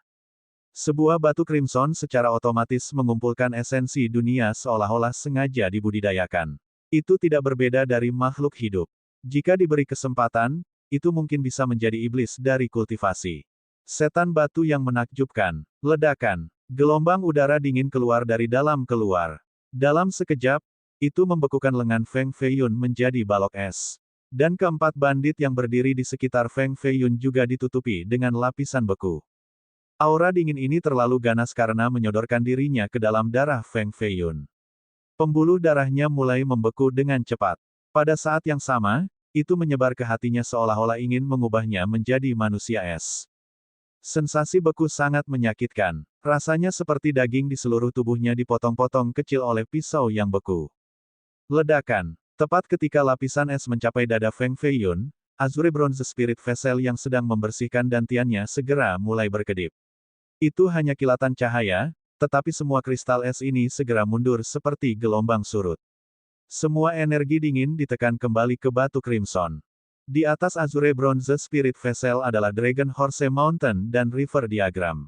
Sebuah batu crimson secara otomatis mengumpulkan esensi dunia seolah-olah sengaja dibudidayakan. Itu tidak berbeda dari makhluk hidup. Jika diberi kesempatan, itu mungkin bisa menjadi iblis dari kultivasi. Setan batu yang menakjubkan. Ledakan. Gelombang udara dingin keluar dari dalam keluar. Dalam sekejap, itu membekukan lengan Feng Feiyun menjadi balok es. Dan keempat bandit yang berdiri di sekitar Feng Feiyun juga ditutupi dengan lapisan beku. Aura dingin ini terlalu ganas karena menyodorkan dirinya ke dalam darah Feng Feiyun. Pembuluh darahnya mulai membeku dengan cepat. Pada saat yang sama, itu menyebar ke hatinya seolah-olah ingin mengubahnya menjadi manusia es. Sensasi beku sangat menyakitkan. Rasanya seperti daging di seluruh tubuhnya dipotong-potong kecil oleh pisau yang beku. Ledakan. Tepat ketika lapisan es mencapai dada Feng Feiyun, Azure Bronze Spirit Vessel yang sedang membersihkan dantiannya segera mulai berkedip. Itu hanya kilatan cahaya, tetapi semua kristal es ini segera mundur seperti gelombang surut. Semua energi dingin ditekan kembali ke batu crimson. Di atas Azure Bronze Spirit Vessel adalah Dragon Horse Mountain dan River Diagram.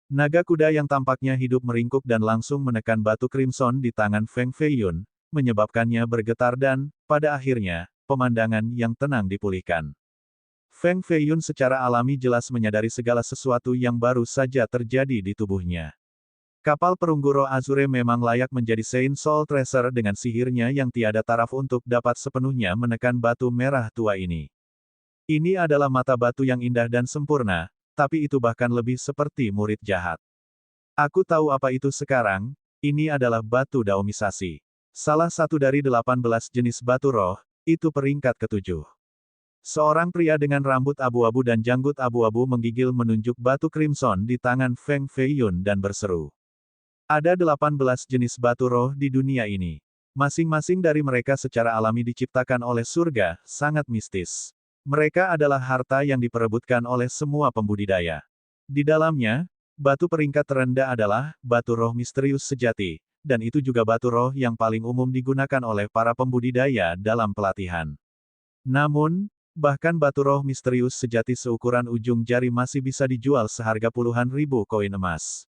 Naga kuda yang tampaknya hidup meringkuk dan langsung menekan batu crimson di tangan Feng Feiyun, menyebabkannya bergetar dan, pada akhirnya, pemandangan yang tenang dipulihkan. Feng Feiyun secara alami jelas menyadari segala sesuatu yang baru saja terjadi di tubuhnya. Kapal perunggu roh Azure memang layak menjadi Saint Soul Tracer dengan sihirnya yang tiada taraf untuk dapat sepenuhnya menekan batu merah tua ini. Ini adalah mata batu yang indah dan sempurna, tapi itu bahkan lebih seperti murid jahat. Aku tahu apa itu sekarang, ini adalah batu daomisasi. Salah satu dari 18 jenis batu roh, itu peringkat ke-7. Seorang pria dengan rambut abu-abu dan janggut abu-abu menggigil menunjuk batu crimson di tangan Feng Feiyun dan berseru. Ada 18 jenis batu roh di dunia ini. Masing-masing dari mereka secara alami diciptakan oleh surga, sangat mistis. Mereka adalah harta yang diperebutkan oleh semua pembudidaya. Di dalamnya, batu peringkat terendah adalah batu roh misterius sejati, dan itu juga batu roh yang paling umum digunakan oleh para pembudidaya dalam pelatihan. Namun, bahkan batu roh misterius sejati seukuran ujung jari masih bisa dijual seharga puluhan ribu koin emas.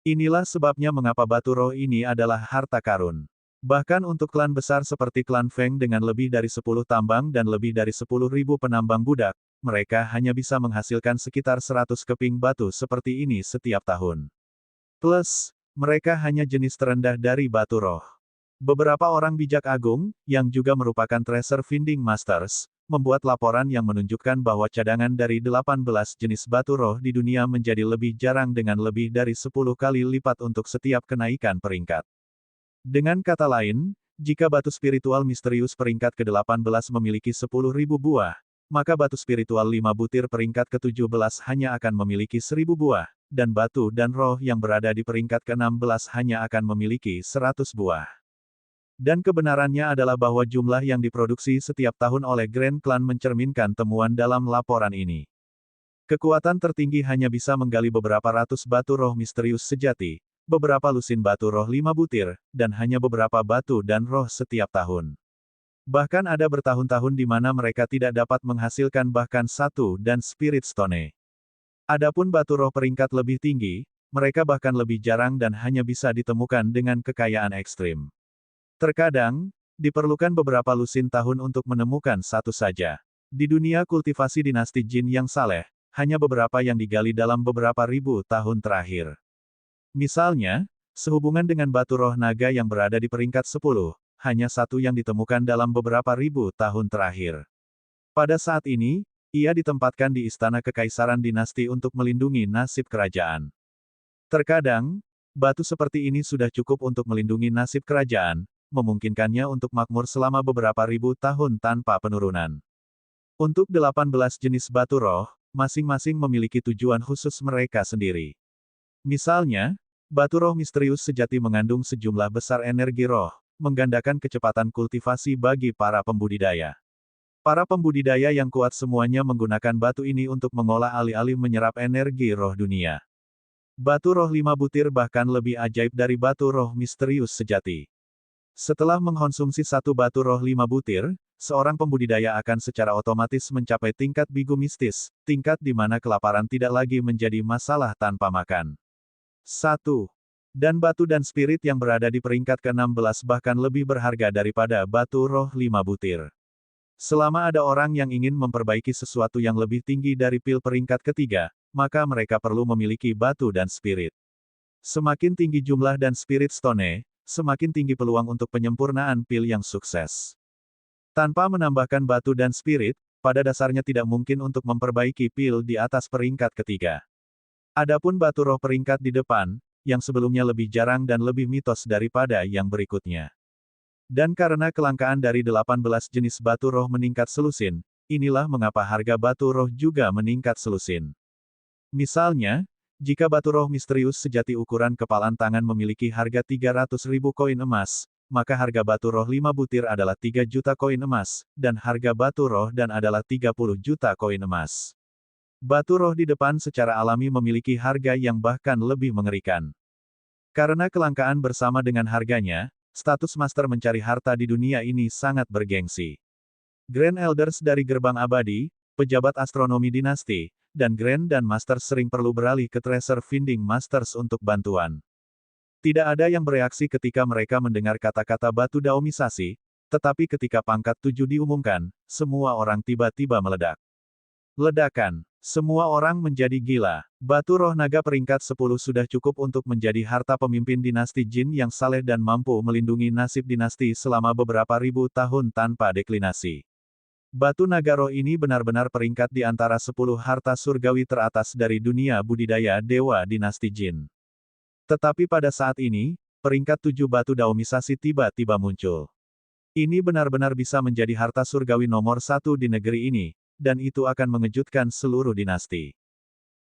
Inilah sebabnya mengapa batu roh ini adalah harta karun. Bahkan untuk klan besar seperti klan Feng dengan lebih dari 10 tambang dan lebih dari 10.000 penambang budak, mereka hanya bisa menghasilkan sekitar 100 keping batu seperti ini setiap tahun. Plus, mereka hanya jenis terendah dari batu roh. Beberapa orang bijak agung, yang juga merupakan treasure finding masters, membuat laporan yang menunjukkan bahwa cadangan dari 18 jenis batu roh di dunia menjadi lebih jarang dengan lebih dari 10 kali lipat untuk setiap kenaikan peringkat. Dengan kata lain, jika batu spiritual misterius peringkat ke-18 memiliki 10.000 buah, maka batu spiritual 5 butir peringkat ke-17 hanya akan memiliki 1.000 buah, dan batu dan roh yang berada di peringkat ke-16 hanya akan memiliki 100 buah. Dan kebenarannya adalah bahwa jumlah yang diproduksi setiap tahun oleh Grand Clan mencerminkan temuan dalam laporan ini. Kekuatan tertinggi hanya bisa menggali beberapa ratus batu roh misterius sejati, beberapa lusin batu roh 5 butir, dan hanya beberapa batu dan roh setiap tahun. Bahkan ada bertahun-tahun di mana mereka tidak dapat menghasilkan bahkan satu dan Spirit Stone. Adapun batu roh peringkat lebih tinggi, mereka bahkan lebih jarang dan hanya bisa ditemukan dengan kekayaan ekstrim. Terkadang, diperlukan beberapa lusin tahun untuk menemukan satu saja. Di dunia kultivasi dinasti Jin yang saleh, hanya beberapa yang digali dalam beberapa ribu tahun terakhir. Misalnya, sehubungan dengan batu roh naga yang berada di peringkat 10, hanya satu yang ditemukan dalam beberapa ribu tahun terakhir. Pada saat ini, ia ditempatkan di Istana Kekaisaran Dinasti untuk melindungi nasib kerajaan. Terkadang, batu seperti ini sudah cukup untuk melindungi nasib kerajaan, memungkinkannya untuk makmur selama beberapa ribu tahun tanpa penurunan. Untuk 18 jenis batu roh, masing-masing memiliki tujuan khusus mereka sendiri. Misalnya, Batu roh misterius sejati mengandung sejumlah besar energi roh, menggandakan kecepatan kultivasi bagi para pembudidaya. Para pembudidaya yang kuat semuanya menggunakan batu ini untuk mengolah alih-alih menyerap energi roh dunia. Batu roh 5 butir bahkan lebih ajaib dari batu roh misterius sejati. Setelah mengkonsumsi satu batu roh 5 butir, seorang pembudidaya akan secara otomatis mencapai tingkat bigu mistis, tingkat di mana kelaparan tidak lagi menjadi masalah tanpa makan. 1. Dan batu dan spirit yang berada di peringkat ke-16 bahkan lebih berharga daripada batu roh 5 butir. Selama ada orang yang ingin memperbaiki sesuatu yang lebih tinggi dari pil peringkat ketiga, maka mereka perlu memiliki batu dan spirit. Semakin tinggi jumlah dan spirit stone, semakin tinggi peluang untuk penyempurnaan pil yang sukses. Tanpa menambahkan batu dan spirit, pada dasarnya tidak mungkin untuk memperbaiki pil di atas peringkat ketiga. Adapun batu roh peringkat di depan, yang sebelumnya lebih jarang dan lebih mitos daripada yang berikutnya. Dan karena kelangkaan dari 18 jenis batu roh meningkat selusin, inilah mengapa harga batu roh juga meningkat selusin. Misalnya, jika batu roh misterius sejati ukuran kepalan tangan memiliki harga 300.000 koin emas, maka harga batu roh 5 butir adalah 3 juta koin emas, dan harga batu roh dan adalah 30 juta koin emas. Batu roh di depan secara alami memiliki harga yang bahkan lebih mengerikan. Karena kelangkaan bersama dengan harganya, status master mencari harta di dunia ini sangat bergengsi. Grand Elders dari Gerbang Abadi, pejabat astronomi dinasti, dan Grand dan Masters sering perlu beralih ke Treasure Finding Masters untuk bantuan. Tidak ada yang bereaksi ketika mereka mendengar kata-kata batu daomisasi, tetapi ketika pangkat 7 diumumkan, semua orang tiba-tiba meledak. Ledakan. Semua orang menjadi gila. Batu roh naga peringkat 10 sudah cukup untuk menjadi harta pemimpin dinasti Jin yang saleh dan mampu melindungi nasib dinasti selama beberapa ribu tahun tanpa deklinasi. Batu naga roh ini benar-benar peringkat di antara 10 harta surgawi teratas dari dunia budidaya dewa dinasti Jin. Tetapi pada saat ini, peringkat 7 batu daomisasi tiba-tiba muncul. Ini benar-benar bisa menjadi harta surgawi nomor 1 di negeri ini, dan itu akan mengejutkan seluruh dinasti.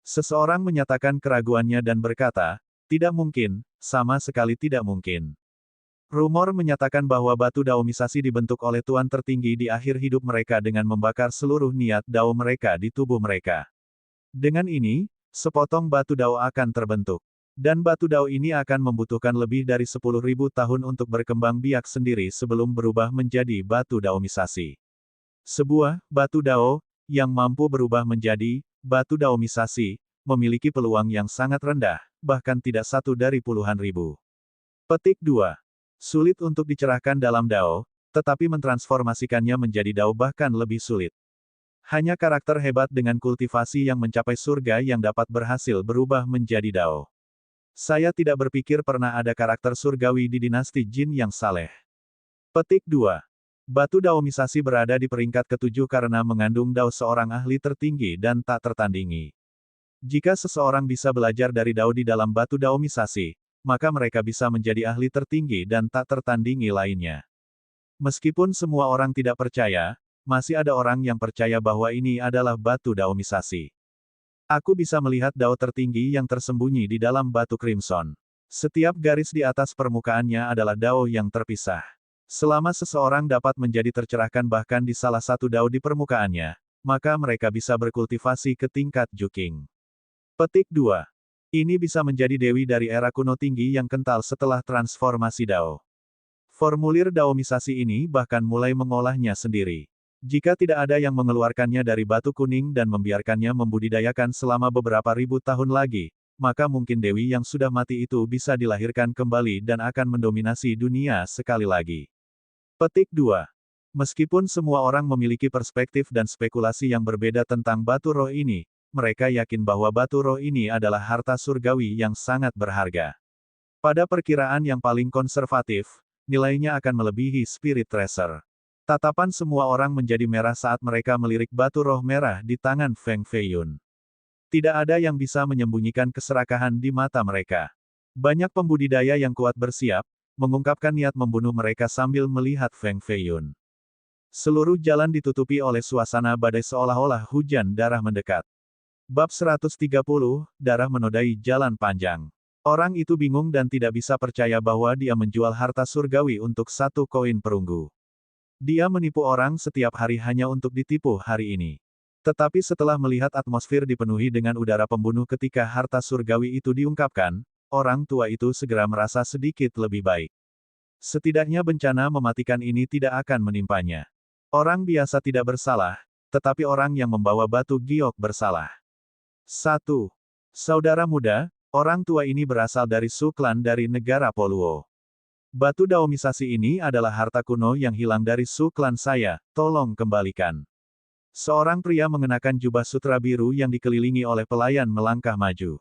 Seseorang menyatakan keraguannya dan berkata, tidak mungkin, sama sekali tidak mungkin. Rumor menyatakan bahwa batu daomisasi dibentuk oleh tuan tertinggi di akhir hidup mereka dengan membakar seluruh niat dao mereka di tubuh mereka. Dengan ini, sepotong batu dao akan terbentuk. Dan batu dao ini akan membutuhkan lebih dari 10.000 tahun untuk berkembang biak sendiri sebelum berubah menjadi batu daomisasi. Sebuah batu dao yang mampu berubah menjadi batu daomisasi memiliki peluang yang sangat rendah, bahkan tidak satu dari puluhan ribu. Petik 2. Sulit untuk dicerahkan dalam dao, tetapi mentransformasikannya menjadi dao bahkan lebih sulit. Hanya karakter hebat dengan kultivasi yang mencapai surga yang dapat berhasil berubah menjadi dao. Saya tidak berpikir pernah ada karakter surgawi di dinasti Jin yang saleh. Petik 2. Batu daomisasi berada di peringkat ke-7 karena mengandung dao seorang ahli tertinggi dan tak tertandingi. Jika seseorang bisa belajar dari dao di dalam batu daomisasi, maka mereka bisa menjadi ahli tertinggi dan tak tertandingi lainnya. Meskipun semua orang tidak percaya, masih ada orang yang percaya bahwa ini adalah batu daomisasi. Aku bisa melihat dao tertinggi yang tersembunyi di dalam batu crimson. Setiap garis di atas permukaannya adalah dao yang terpisah. Selama seseorang dapat menjadi tercerahkan bahkan di salah satu dao di permukaannya, maka mereka bisa berkultivasi ke tingkat Juking. Petik 2. Ini bisa menjadi dewi dari era kuno tinggi yang kental setelah transformasi dao. Formulir daomisasi ini bahkan mulai mengolahnya sendiri. Jika tidak ada yang mengeluarkannya dari batu kuning dan membiarkannya membudidayakan selama beberapa ribu tahun lagi, maka mungkin dewi yang sudah mati itu bisa dilahirkan kembali dan akan mendominasi dunia sekali lagi. Petik 2. Meskipun semua orang memiliki perspektif dan spekulasi yang berbeda tentang batu roh ini, mereka yakin bahwa batu roh ini adalah harta surgawi yang sangat berharga. Pada perkiraan yang paling konservatif, nilainya akan melebihi Spirit Treasure. Tatapan semua orang menjadi merah saat mereka melirik batu roh merah di tangan Feng Feiyun. Tidak ada yang bisa menyembunyikan keserakahan di mata mereka. Banyak pembudidaya yang kuat bersiap, mengungkapkan niat membunuh mereka sambil melihat Feng Feiyun. Seluruh jalan ditutupi oleh suasana badai seolah-olah hujan darah mendekat. Bab 130, Darah Menodai Jalan Panjang. Orang itu bingung dan tidak bisa percaya bahwa dia menjual harta surgawi untuk 1 koin perunggu. Dia menipu orang setiap hari hanya untuk ditipu hari ini. Tetapi setelah melihat atmosfer dipenuhi dengan udara pembunuh ketika harta surgawi itu diungkapkan, orang tua itu segera merasa sedikit lebih baik. Setidaknya bencana mematikan ini tidak akan menimpanya. Orang biasa tidak bersalah, tetapi orang yang membawa batu giok bersalah. 1. Saudara muda, orang tua ini berasal dari Suklan dari negara Poluo. Batu daomisasi ini adalah harta kuno yang hilang dari Suklan saya, tolong kembalikan. Seorang pria mengenakan jubah sutra biru yang dikelilingi oleh pelayan melangkah maju.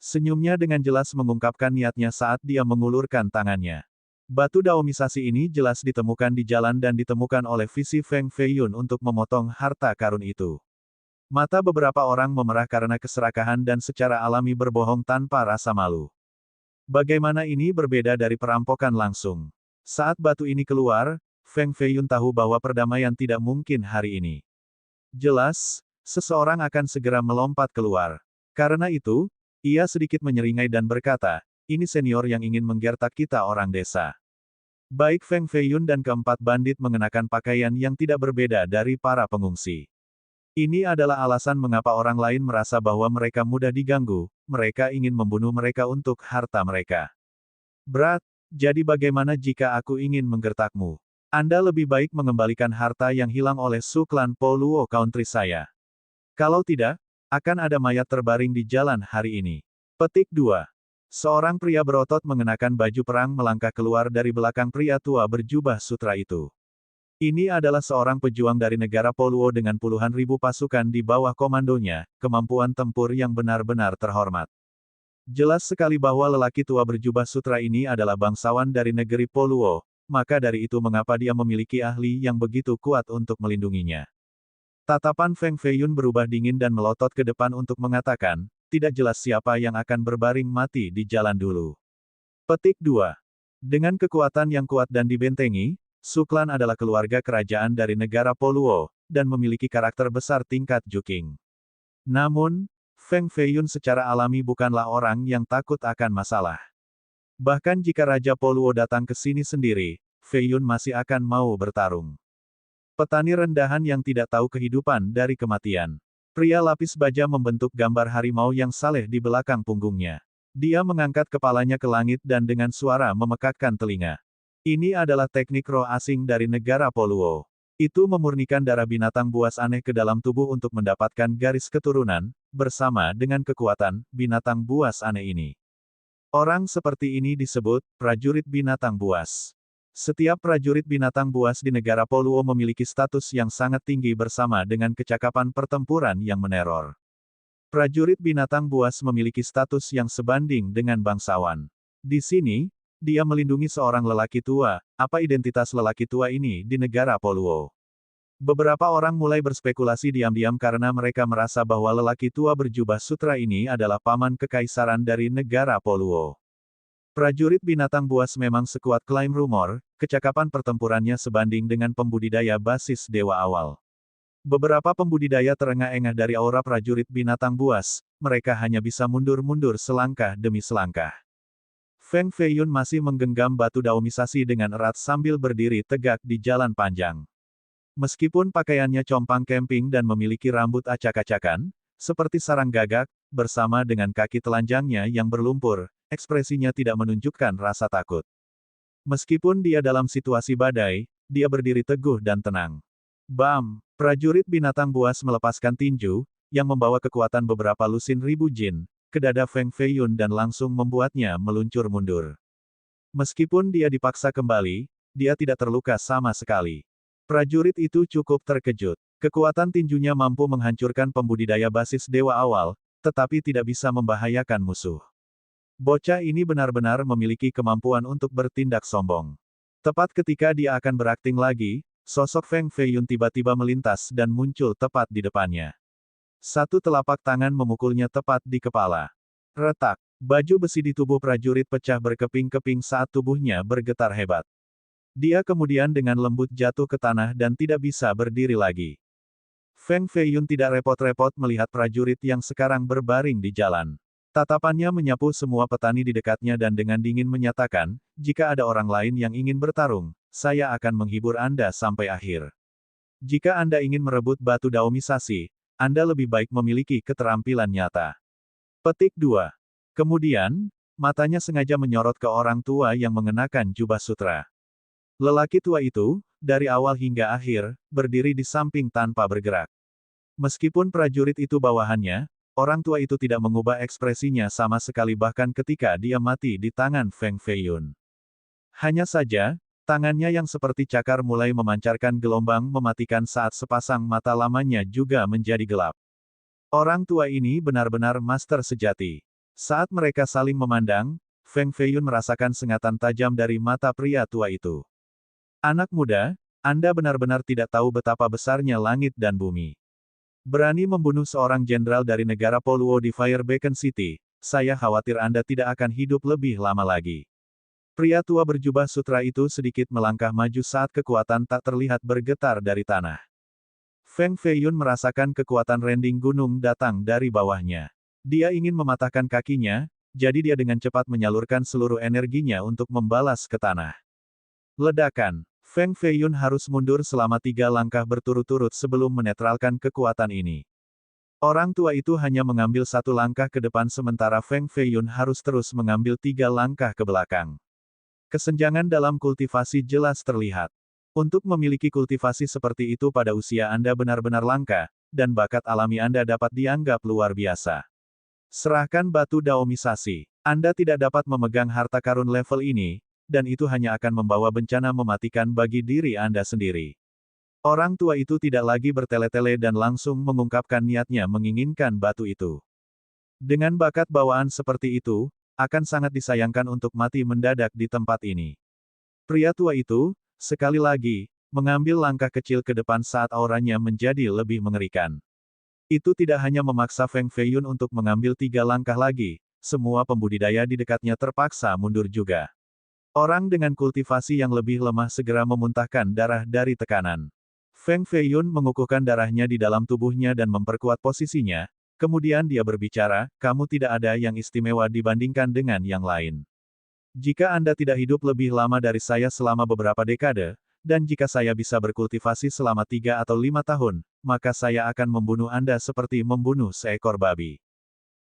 Senyumnya dengan jelas mengungkapkan niatnya saat dia mengulurkan tangannya. Batu daomisasi ini jelas ditemukan di jalan dan ditemukan oleh visi Feng Feiyun untuk memotong harta karun itu. Mata beberapa orang memerah karena keserakahan dan secara alami berbohong tanpa rasa malu. Bagaimana ini berbeda dari perampokan langsung? Saat batu ini keluar, Feng Feiyun tahu bahwa perdamaian tidak mungkin hari ini. Jelas, seseorang akan segera melompat keluar. Karena itu, ia sedikit menyeringai dan berkata, ini senior yang ingin menggertak kita orang desa. Baik Feng Feiyun dan keempat bandit mengenakan pakaian yang tidak berbeda dari para pengungsi. Ini adalah alasan mengapa orang lain merasa bahwa mereka mudah diganggu, mereka ingin membunuh mereka untuk harta mereka. Berat, jadi bagaimana jika aku ingin menggertakmu? Anda lebih baik mengembalikan harta yang hilang oleh Suklan Poluo Country saya. Kalau tidak, akan ada mayat terbaring di jalan hari ini. Petik 2. Seorang pria berotot mengenakan baju perang melangkah keluar dari belakang pria tua berjubah sutra itu. Ini adalah seorang pejuang dari negara Poluo dengan puluhan ribu pasukan di bawah komandonya, kemampuan tempur yang benar-benar terhormat. Jelas sekali bahwa lelaki tua berjubah sutra ini adalah bangsawan dari negeri Poluo. Maka dari itu mengapa dia memiliki ahli yang begitu kuat untuk melindunginya. Tatapan Feng Feiyun berubah dingin dan melotot ke depan untuk mengatakan, tidak jelas siapa yang akan berbaring mati di jalan dulu. Petik 2. Dengan kekuatan yang kuat dan dibentengi, Suklan adalah keluarga kerajaan dari negara Poluo, dan memiliki karakter besar tingkat Juking. Namun, Feng Feiyun secara alami bukanlah orang yang takut akan masalah. Bahkan jika Raja Poluo datang ke sini sendiri, Feiyun masih akan mau bertarung. Petani rendahan yang tidak tahu kehidupan dari kematian. Pria lapis baja membentuk gambar harimau yang saleh di belakang punggungnya. Dia mengangkat kepalanya ke langit dan dengan suara memekakkan telinga. Ini adalah teknik roh asing dari negara Poluo. Itu memurnikan darah binatang buas aneh ke dalam tubuh untuk mendapatkan garis keturunan, bersama dengan kekuatan binatang buas aneh ini. Orang seperti ini disebut prajurit binatang buas. Setiap prajurit binatang buas di negara Poluo memiliki status yang sangat tinggi bersama dengan kecakapan pertempuran yang meneror. Prajurit binatang buas memiliki status yang sebanding dengan bangsawan. Di sini, dia melindungi seorang lelaki tua. Apa identitas lelaki tua ini di negara Poluo? Beberapa orang mulai berspekulasi diam-diam karena mereka merasa bahwa lelaki tua berjubah sutra ini adalah paman kekaisaran dari negara Poluo. Prajurit binatang buas memang sekuat klaim rumor, kecakapan pertempurannya sebanding dengan pembudidaya basis dewa awal. Beberapa pembudidaya terengah-engah dari aura prajurit binatang buas, mereka hanya bisa mundur-mundur selangkah demi selangkah. Feng Feiyun masih menggenggam batu daomisasi dengan erat sambil berdiri tegak di jalan panjang. Meskipun pakaiannya compang camping dan memiliki rambut acak-acakan, seperti sarang gagak, bersama dengan kaki telanjangnya yang berlumpur, ekspresinya tidak menunjukkan rasa takut. Meskipun dia dalam situasi badai, dia berdiri teguh dan tenang. Bam! Prajurit binatang buas melepaskan tinju, yang membawa kekuatan beberapa lusin ribu jin, ke dada Feng Feiyun dan langsung membuatnya meluncur mundur. Meskipun dia dipaksa kembali, dia tidak terluka sama sekali. Prajurit itu cukup terkejut. Kekuatan tinjunya mampu menghancurkan pembudidaya basis dewa awal, tetapi tidak bisa membahayakan musuh. Bocah ini benar-benar memiliki kemampuan untuk bertindak sombong. Tepat ketika dia akan berakting lagi, sosok Feng Feiyun tiba-tiba melintas dan muncul tepat di depannya. Satu telapak tangan memukulnya tepat di kepala. Retak. Baju besi di tubuh prajurit pecah berkeping-keping saat tubuhnya bergetar hebat. Dia kemudian dengan lembut jatuh ke tanah dan tidak bisa berdiri lagi. Feng Feiyun tidak repot-repot melihat prajurit yang sekarang berbaring di jalan. Tatapannya menyapu semua petani di dekatnya dan dengan dingin menyatakan, jika ada orang lain yang ingin bertarung, saya akan menghibur Anda sampai akhir. Jika Anda ingin merebut batu daomisasi, Anda lebih baik memiliki keterampilan nyata. Petik 2. Kemudian, matanya sengaja menyorot ke orang tua yang mengenakan jubah sutra. Lelaki tua itu, dari awal hingga akhir, berdiri di samping tanpa bergerak. Meskipun prajurit itu bawahannya, orang tua itu tidak mengubah ekspresinya sama sekali bahkan ketika dia mati di tangan Feng Feiyun. Hanya saja, tangannya yang seperti cakar mulai memancarkan gelombang mematikan saat sepasang mata lamanya juga menjadi gelap. Orang tua ini benar-benar master sejati. Saat mereka saling memandang, Feng Feiyun merasakan sengatan tajam dari mata pria tua itu. Anak muda, Anda benar-benar tidak tahu betapa besarnya langit dan bumi. Berani membunuh seorang jenderal dari negara Poluo di Fire Beacon City, saya khawatir Anda tidak akan hidup lebih lama lagi. Pria tua berjubah sutra itu sedikit melangkah maju saat kekuatan tak terlihat bergetar dari tanah. Feng Feiyun merasakan kekuatan rending gunung datang dari bawahnya. Dia ingin mematahkan kakinya, jadi dia dengan cepat menyalurkan seluruh energinya untuk membalas ke tanah. Ledakan. Feng Feiyun harus mundur selama 3 langkah berturut-turut sebelum menetralkan kekuatan ini. Orang tua itu hanya mengambil 1 langkah ke depan sementara Feng Feiyun harus terus mengambil 3 langkah ke belakang. Kesenjangan dalam kultivasi jelas terlihat. Untuk memiliki kultivasi seperti itu pada usia Anda benar-benar langka, dan bakat alami Anda dapat dianggap luar biasa. Serahkan batu daomisasi. Anda tidak dapat memegang harta karun level ini, dan itu hanya akan membawa bencana mematikan bagi diri Anda sendiri. Orang tua itu tidak lagi bertele-tele dan langsung mengungkapkan niatnya menginginkan batu itu. Dengan bakat bawaan seperti itu, akan sangat disayangkan untuk mati mendadak di tempat ini. Pria tua itu, sekali lagi, mengambil langkah kecil ke depan saat auranya menjadi lebih mengerikan. Itu tidak hanya memaksa Feng Feiyun untuk mengambil 3 langkah lagi, semua pembudidaya di dekatnya terpaksa mundur juga. Orang dengan kultivasi yang lebih lemah segera memuntahkan darah dari tekanan. Feng Feiyun mengukuhkan darahnya di dalam tubuhnya dan memperkuat posisinya, kemudian dia berbicara, kamu tidak ada yang istimewa dibandingkan dengan yang lain. Jika Anda tidak hidup lebih lama dari saya selama beberapa dekade, dan jika saya bisa berkultivasi selama 3 atau 5 tahun, maka saya akan membunuh Anda seperti membunuh seekor babi.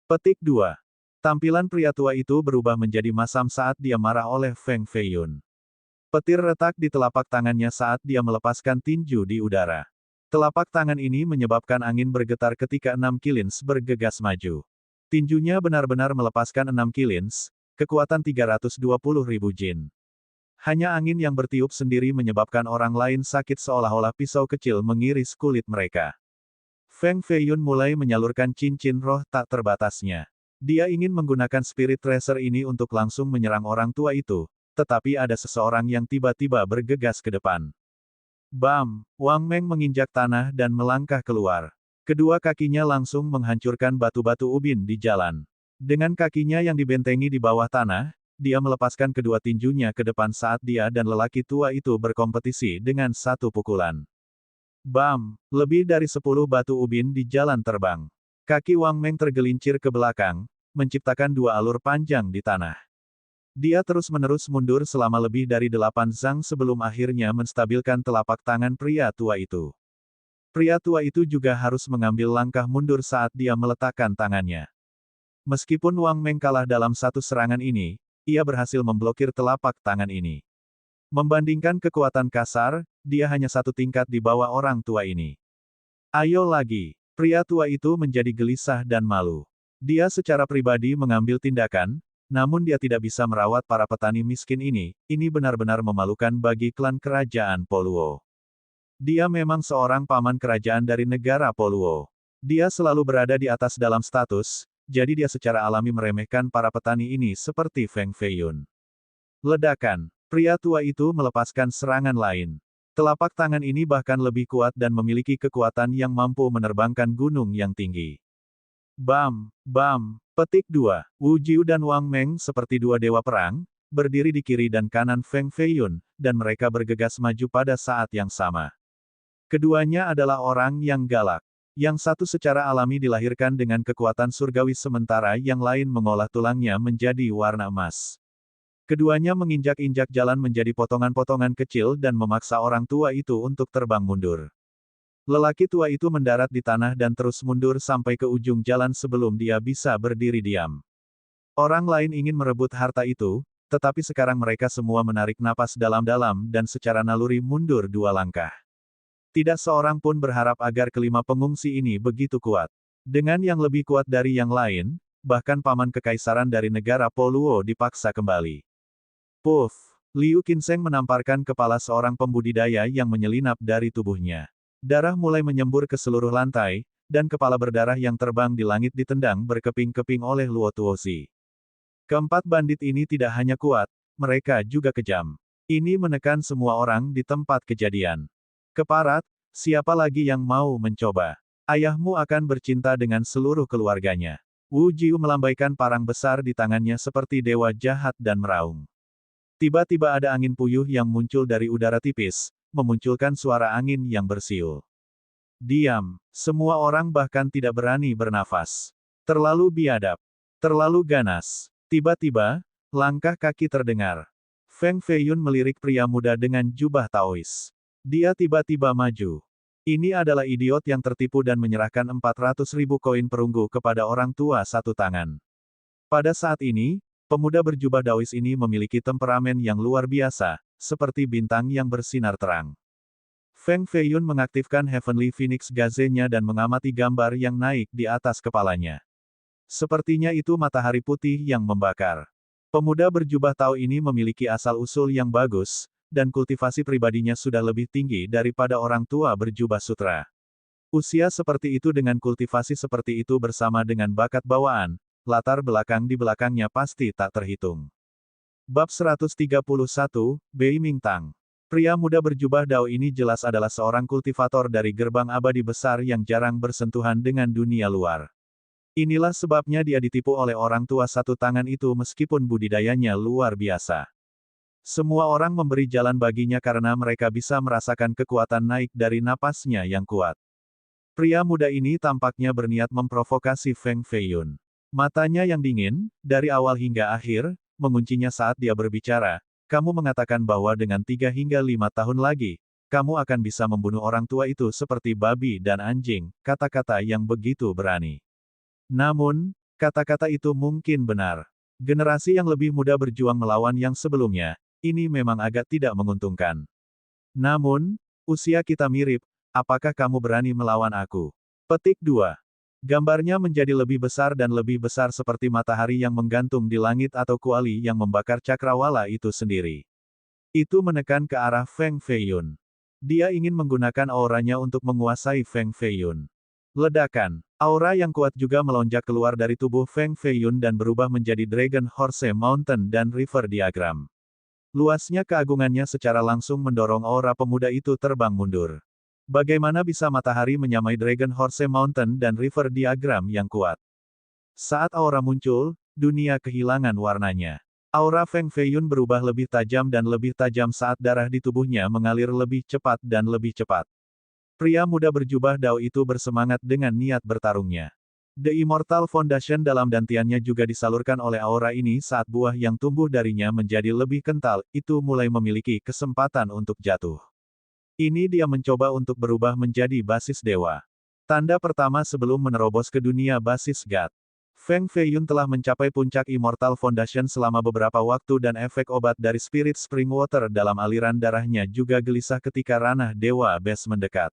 Petik 2. Tampilan pria tua itu berubah menjadi masam saat dia marah oleh Feng Feiyun. Petir retak di telapak tangannya saat dia melepaskan tinju di udara. Telapak tangan ini menyebabkan angin bergetar ketika 6 kilins bergegas maju. Tinjunya benar-benar melepaskan 6 kilins, kekuatan 320.000 jin. Hanya angin yang bertiup sendiri menyebabkan orang lain sakit seolah-olah pisau kecil mengiris kulit mereka. Feng Feiyun mulai menyalurkan cincin roh tak terbatasnya. Dia ingin menggunakan Spirit Tracer ini untuk langsung menyerang orang tua itu, tetapi ada seseorang yang tiba-tiba bergegas ke depan. Bam! Wang Meng menginjak tanah dan melangkah keluar. Kedua kakinya langsung menghancurkan batu-batu ubin di jalan. Dengan kakinya yang dibentengi di bawah tanah, dia melepaskan kedua tinjunya ke depan saat dia dan lelaki tua itu berkompetisi dengan 1 pukulan. Bam! Lebih dari 10 batu ubin di jalan terbang. Kaki Wang Meng tergelincir ke belakang, menciptakan 2 alur panjang di tanah. Dia terus-menerus mundur selama lebih dari 8 zang sebelum akhirnya menstabilkan telapak tangan pria tua itu. Pria tua itu juga harus mengambil langkah mundur saat dia meletakkan tangannya. Meskipun Wang Meng kalah dalam 1 serangan ini, ia berhasil memblokir telapak tangan ini. Membandingkan kekuatan kasar, dia hanya 1 tingkat di bawah orang tua ini. Ayo lagi. Pria tua itu menjadi gelisah dan malu. Dia secara pribadi mengambil tindakan, namun dia tidak bisa merawat para petani miskin ini benar-benar memalukan bagi klan kerajaan Poluo. Dia memang seorang paman kerajaan dari negara Poluo. Dia selalu berada di atas dalam status, jadi dia secara alami meremehkan para petani ini seperti Feng Feiyun. Ledakan. Pria tua itu melepaskan serangan lain. Telapak tangan ini bahkan lebih kuat dan memiliki kekuatan yang mampu menerbangkan gunung yang tinggi. Bam! Bam! Petik 2. Wu Jiu dan Wang Meng seperti 2 dewa perang, berdiri di kiri dan kanan Feng Feiyun, dan mereka bergegas maju pada saat yang sama. Keduanya adalah orang yang galak. Yang satu secara alami dilahirkan dengan kekuatan surgawi sementara yang lain mengolah tulangnya menjadi warna emas. Keduanya menginjak-injak jalan menjadi potongan-potongan kecil dan memaksa orang tua itu untuk terbang mundur. Lelaki tua itu mendarat di tanah dan terus mundur sampai ke ujung jalan sebelum dia bisa berdiri diam. Orang lain ingin merebut harta itu, tetapi sekarang mereka semua menarik napas dalam-dalam dan secara naluri mundur 2 langkah. Tidak seorang pun berharap agar kelima pengungsi ini begitu kuat. Dengan yang lebih kuat dari yang lain, bahkan paman kekaisaran dari negara Poluo dipaksa kembali. Puff! Liu Qinseng menamparkan kepala seorang pembudidaya yang menyelinap dari tubuhnya. Darah mulai menyembur ke seluruh lantai, dan kepala berdarah yang terbang di langit ditendang berkeping-keping oleh Luo Tuozi. Keempat bandit ini tidak hanya kuat, mereka juga kejam. Ini menekan semua orang di tempat kejadian. Keparat, siapa lagi yang mau mencoba? Ayahmu akan bercinta dengan seluruh keluarganya. Wu Jiu melambaikan parang besar di tangannya seperti dewa jahat dan meraung. Tiba-tiba ada angin puyuh yang muncul dari udara tipis, memunculkan suara angin yang bersiul. Diam, semua orang bahkan tidak berani bernafas. Terlalu biadab. Terlalu ganas. Tiba-tiba, langkah kaki terdengar. Feng Feiyun melirik pria muda dengan jubah Taois. Dia tiba-tiba maju. Ini adalah idiot yang tertipu dan menyerahkan 400.000 koin perunggu kepada orang tua satu tangan. Pada saat ini, pemuda berjubah Daois ini memiliki temperamen yang luar biasa, seperti bintang yang bersinar terang. Feng Feiyun mengaktifkan Heavenly Phoenix Gaze-nya dan mengamati gambar yang naik di atas kepalanya. Sepertinya itu matahari putih yang membakar. Pemuda berjubah Tao ini memiliki asal-usul yang bagus, dan kultivasi pribadinya sudah lebih tinggi daripada orang tua berjubah sutra. Usia seperti itu dengan kultivasi seperti itu bersama dengan bakat bawaan, latar belakang di belakangnya pasti tak terhitung. Bab 131, Bei Mingtang. Pria muda berjubah Dao ini jelas adalah seorang kultivator dari gerbang abadi besar yang jarang bersentuhan dengan dunia luar. Inilah sebabnya dia ditipu oleh orang tua satu tangan itu meskipun budidayanya luar biasa. Semua orang memberi jalan baginya karena mereka bisa merasakan kekuatan naik dari napasnya yang kuat. Pria muda ini tampaknya berniat memprovokasi Feng Feiyun. Matanya yang dingin, dari awal hingga akhir, menguncinya saat dia berbicara. Kamu mengatakan bahwa dengan 3 hingga 5 tahun lagi, kamu akan bisa membunuh orang tua itu seperti babi dan anjing, kata-kata yang begitu berani. Namun, kata-kata itu mungkin benar. Generasi yang lebih muda berjuang melawan yang sebelumnya, ini memang agak tidak menguntungkan. Namun, usia kita mirip, apakah kamu berani melawan aku? Petik 2. Gambarnya menjadi lebih besar dan lebih besar seperti matahari yang menggantung di langit atau kuali yang membakar cakrawala itu sendiri. Itu menekan ke arah Feng Feiyun. Dia ingin menggunakan auranya untuk menguasai Feng Feiyun. Ledakan. Aura yang kuat juga melonjak keluar dari tubuh Feng Feiyun dan berubah menjadi Dragon Horse Mountain dan River Diagram. Luasnya keagungannya secara langsung mendorong aura pemuda itu terbang mundur. Bagaimana bisa matahari menyamai Dragon Horse Mountain dan River Diagram yang kuat? Saat aura muncul, dunia kehilangan warnanya. Aura Feng Feiyun berubah lebih tajam dan lebih tajam saat darah di tubuhnya mengalir lebih cepat dan lebih cepat. Pria muda berjubah Dao itu bersemangat dengan niat bertarungnya. The Immortal Foundation dalam dantiannya juga disalurkan oleh aura ini saat buah yang tumbuh darinya menjadi lebih kental, itu mulai memiliki kesempatan untuk jatuh. Ini dia mencoba untuk berubah menjadi basis dewa. Tanda pertama sebelum menerobos ke dunia basis God. Feng Feiyun telah mencapai puncak Immortal Foundation selama beberapa waktu dan efek obat dari Spirit Spring Water dalam aliran darahnya juga gelisah ketika ranah Dewa Bes mendekat.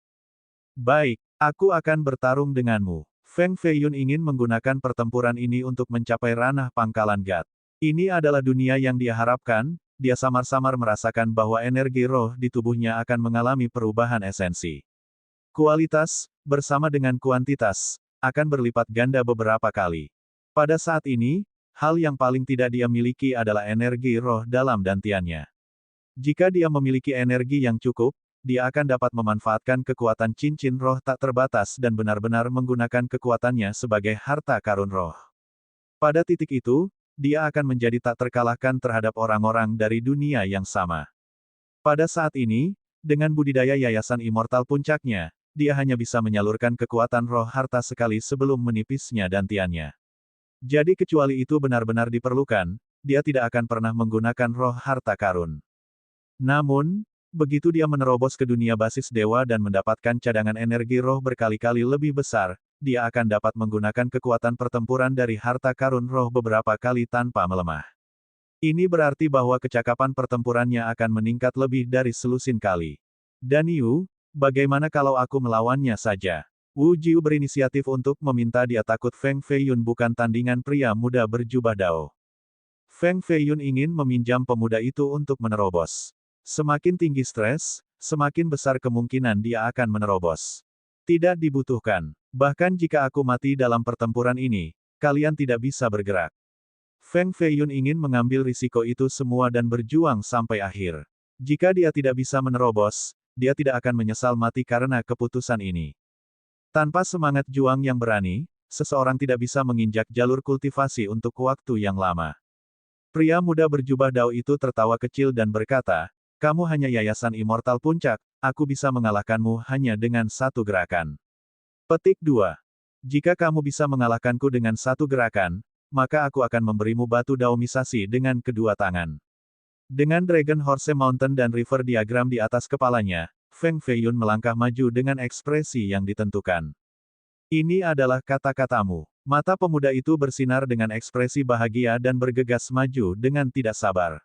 Baik, aku akan bertarung denganmu. Feng Feiyun ingin menggunakan pertempuran ini untuk mencapai ranah pangkalan God. Ini adalah dunia yang dia harapkan, dia samar-samar merasakan bahwa energi roh di tubuhnya akan mengalami perubahan esensi. Kualitas, bersama dengan kuantitas, akan berlipat ganda beberapa kali. Pada saat ini, hal yang paling tidak dia miliki adalah energi roh dalam dantiannya. Jika dia memiliki energi yang cukup, dia akan dapat memanfaatkan kekuatan cincin roh tak terbatas dan benar-benar menggunakan kekuatannya sebagai harta karun roh. Pada titik itu, dia akan menjadi tak terkalahkan terhadap orang-orang dari dunia yang sama. Pada saat ini, dengan budidaya Yayasan Immortal puncaknya, dia hanya bisa menyalurkan kekuatan roh harta sekali sebelum menipisnya dantiannya. Jadi kecuali itu benar-benar diperlukan, dia tidak akan pernah menggunakan roh harta karun. Namun, begitu dia menerobos ke dunia basis dewa dan mendapatkan cadangan energi roh berkali-kali lebih besar, dia akan dapat menggunakan kekuatan pertempuran dari harta karun roh beberapa kali tanpa melemah. Ini berarti bahwa kecakapan pertempurannya akan meningkat lebih dari selusin kali. Dan Yu, bagaimana kalau aku melawannya saja? Wu Jiu berinisiatif untuk meminta dia takut Feng Feiyun bukan tandingan pria muda berjubah dao. Feng Feiyun ingin meminjam pemuda itu untuk menerobos. Semakin tinggi stres, semakin besar kemungkinan dia akan menerobos. Tidak dibutuhkan. Bahkan jika aku mati dalam pertempuran ini, kalian tidak bisa bergerak. Feng Feiyun ingin mengambil risiko itu semua dan berjuang sampai akhir. Jika dia tidak bisa menerobos, dia tidak akan menyesal mati karena keputusan ini. Tanpa semangat juang yang berani, seseorang tidak bisa menginjak jalur kultivasi untuk waktu yang lama. Pria muda berjubah dao itu tertawa kecil dan berkata, "Kamu hanya yayasan immortal puncak, aku bisa mengalahkanmu hanya dengan satu gerakan." Petik 2. Jika kamu bisa mengalahkanku dengan satu gerakan, maka aku akan memberimu batu daomisasi dengan kedua tangan. Dengan Dragon Horse Mountain dan River Diagram di atas kepalanya, Feng Feiyun melangkah maju dengan ekspresi yang ditentukan. Ini adalah kata-katamu. Mata pemuda itu bersinar dengan ekspresi bahagia dan bergegas maju dengan tidak sabar.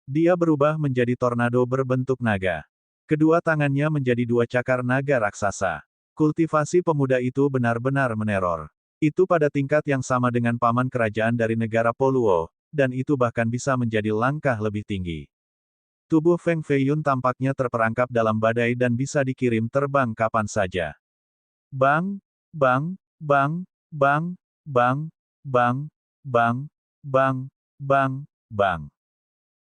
Dia berubah menjadi tornado berbentuk naga. Kedua tangannya menjadi dua cakar naga raksasa. Kultivasi pemuda itu benar-benar meneror. Itu pada tingkat yang sama dengan paman kerajaan dari negara Poluo, dan itu bahkan bisa menjadi langkah lebih tinggi. Tubuh Feng Feiyun tampaknya terperangkap dalam badai dan bisa dikirim terbang kapan saja. Bang, bang, bang, bang, bang, bang, bang, bang, bang, bang.